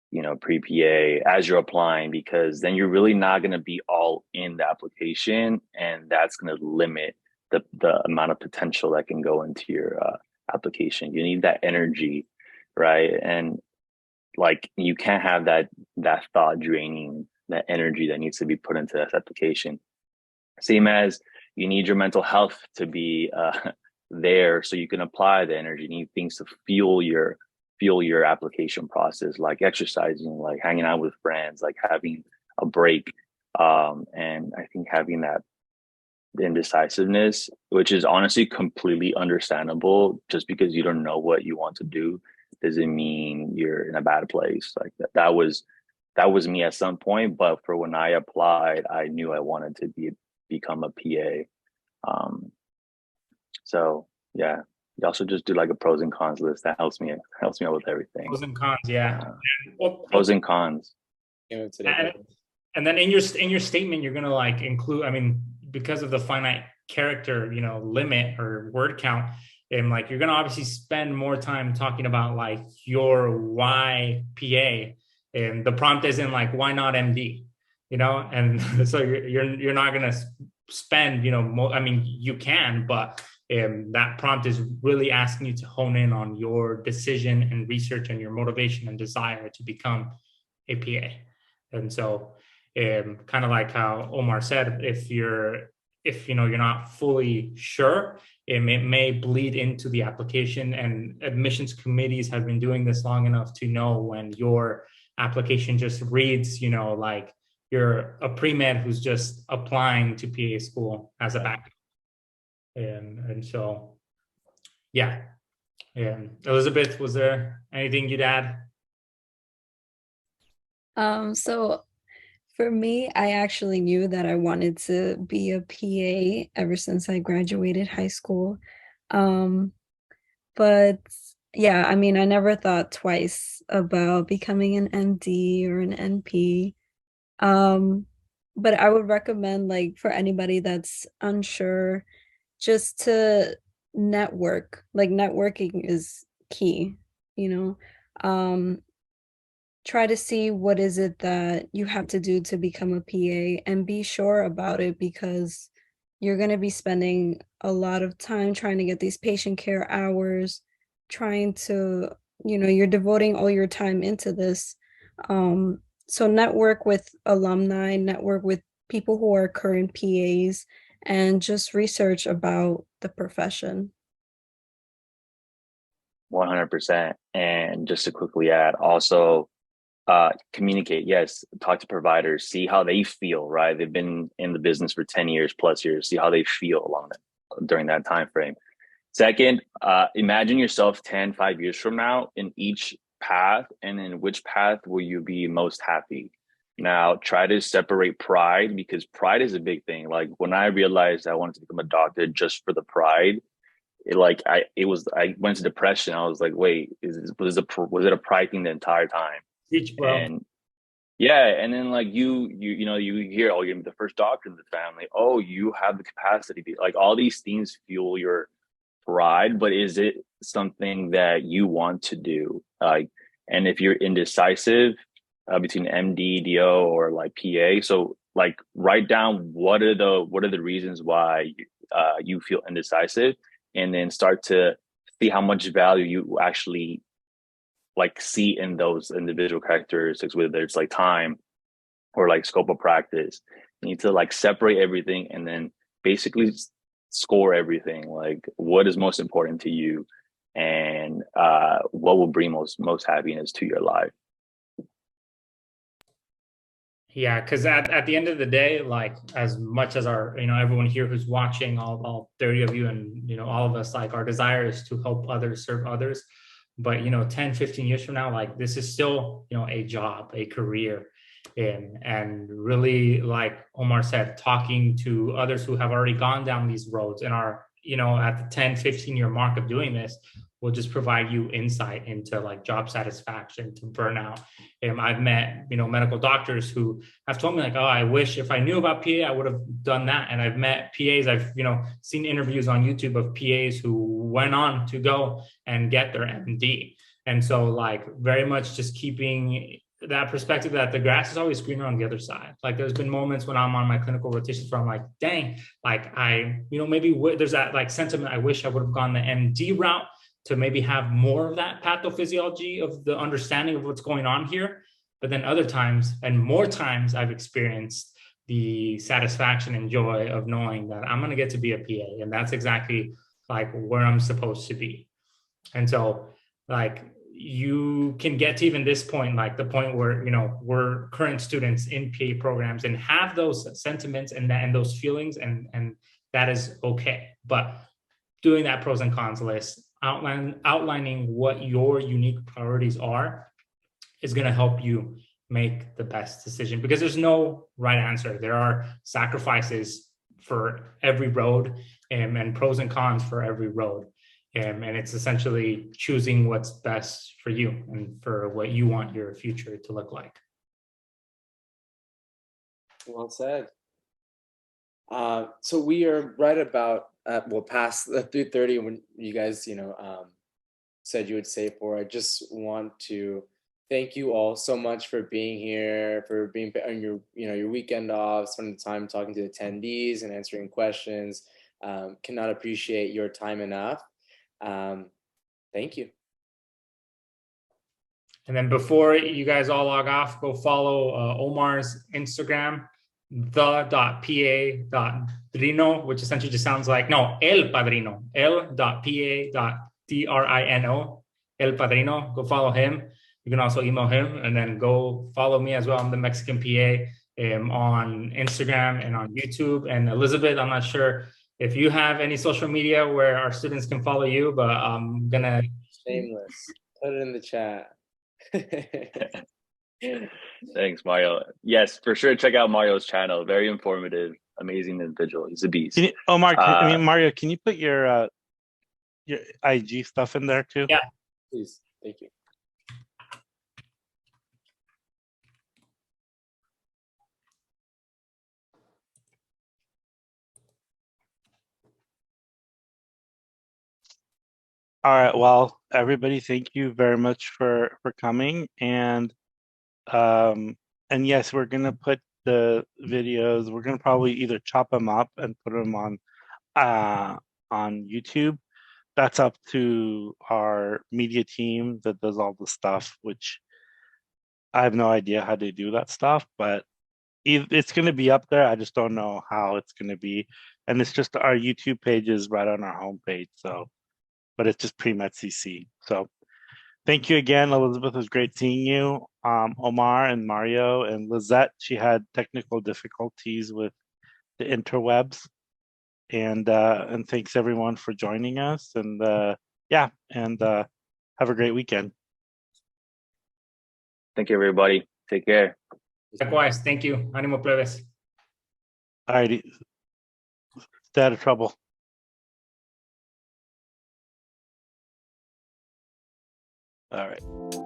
you know, pre-PA as you're applying, because then you're really not going to be all in the application, and that's going to limit the amount of potential that can go into your application. You need that energy, right? And like you can't have that thought draining, that energy that needs to be put into this application. Same as you need your mental health to be there so you can apply the energy. You need things to fuel your application process, like exercising, like hanging out with friends, like having a break. And I think having that indecisiveness, which is honestly completely understandable, just because you don't know what you want to do doesn't mean you're in a bad place. Like that was me at some point, but for when I applied, I knew I wanted to become a PA. So yeah, you also just do like a pros and cons list. That helps me out with everything. Pros and cons, yeah. Pros and cons. And then in your statement, you're gonna like include, I mean, because of the finite character, you know, limit or word count, and like you're gonna obviously spend more time talking about like your why PA, and the prompt isn't like why not MD, you know, and so you're not gonna spend, you know, I mean you can, but that prompt is really asking you to hone in on your decision and research and your motivation and desire to become a PA. And so kind of like how Omar said, if you're not fully sure, it may bleed into the application, and admissions committees have been doing this long enough to know when your application just reads, you know, like you're a pre-med who's just applying to PA school as a backup. And so, yeah. Elizabeth, was there anything you'd add? So for me, I actually knew that I wanted to be a PA ever since I graduated high school. But yeah, I mean, I never thought twice about becoming an MD or an NP. But I would recommend, like, for anybody that's unsure, just to network. Like, networking is key, you know. Try to see what is it that you have to do to become a PA, and be sure about it, because you're going to be spending a lot of time trying to get these patient care hours, trying to, you know, you're devoting all your time into this. So network with alumni, network with people who are current PAs, and just research about the profession. 100%. And just to quickly add, also communicate. Yes, talk to providers, see how they feel, right? They've been in the business for 10 years plus years, see how they feel during that time frame. Second, imagine yourself 5 years from now in each path, and in which path will you be most happy. Now, try to separate pride, because pride is a big thing. Like when I realized I wanted to become a doctor just for the pride, I went into depression. I was like, wait, was it a pride thing the entire time? And yeah, and then like you hear, oh, you're the first doctor in the family. Oh, you have the capacity to, like, all these things fuel your pride, but is it something that you want to do? Like, and if you're indecisive between MD, DO, or like PA, so like write down what are the reasons why you feel indecisive, and then start to see how much value you actually like see in those individual characteristics, whether it's like time or like scope of practice. You need to like separate everything, and then basically score everything. Like, what is most important to you, and what will bring most happiness to your life. Yeah, because at the end of the day, like as much as our, everyone here who's watching, all 30 of you and, all of us, like our desire is to help others, serve others. But, 10, 15 years from now, like this is still, a job, a career. And really, like Omar said, talking to others who have already gone down these roads and are, at the 10, 15-year mark of doing this, will just provide you insight into like job satisfaction, to burnout. I've met, medical doctors who have told me like, oh, I wish if I knew about PA, I would have done that. And I've met PAs, I've, seen interviews on YouTube of PAs who went on to go and get their MD. And so like very much just keeping that perspective that the grass is always greener on the other side. Like there's been moments when I'm on my clinical rotations where I'm like, dang, like I, maybe there's that like sentiment, I wish I would have gone the MD route to maybe have more of that pathophysiology of the understanding of what's going on here. But then other times and more times I've experienced the satisfaction and joy of knowing that I'm going to get to be a PA. And that's exactly like where I'm supposed to be. And so like you can get to even this point, like the point where, we're current students in PA programs and have those sentiments and those feelings, and that is okay. But doing that pros and cons list, outlining what your unique priorities are is going to help you make the best decision, because there's no right answer. There are sacrifices for every road, and pros and cons for every road. And it's essentially choosing what's best for you and for what you want your future to look like. Well said. So we are right about past the 3:30 when you guys said you would say for. I just want to thank you all so much for being here, for being on your your weekend off, spending time talking to attendees and answering questions. Cannot appreciate your time enough. Thank you. And then before you guys all log off, go follow Omar's Instagram, the.pa.drino, which essentially just sounds like, no, El Padrino, el.pa.drino, El Padrino. Go follow him. You can also email him, and then go follow me as well. I'm the Mexican PA on Instagram and on YouTube. And Elizabeth, I'm not sure if you have any social media where our students can follow you, but I'm gonna. Shameless. Put it in the chat. Thanks, Mario. Yes, for sure. Check out Mario's channel. Very informative, amazing individual. He's a beast. Mario, can you put your IG stuff in there too? Yeah, please. Thank you. All right. Well, everybody, thank you very much for coming. And yes, we're gonna put the videos. We're gonna probably either chop them up and put them on YouTube. That's up to our media team that does all the stuff, which I have no idea how to do that stuff, but it's going to be up there. I just don't know how it's going to be. And it's just our YouTube page is right on our homepage. So, but it's just Pre-Med CC. So thank you again, Elizabeth. It was great seeing you. Omar and Mario and Lizette, she had technical difficulties with the interwebs. And thanks everyone for joining us. And have a great weekend. Thank you, everybody. Take care. Likewise. Thank you. Animo plebes. All righty. Stay out of trouble. All right.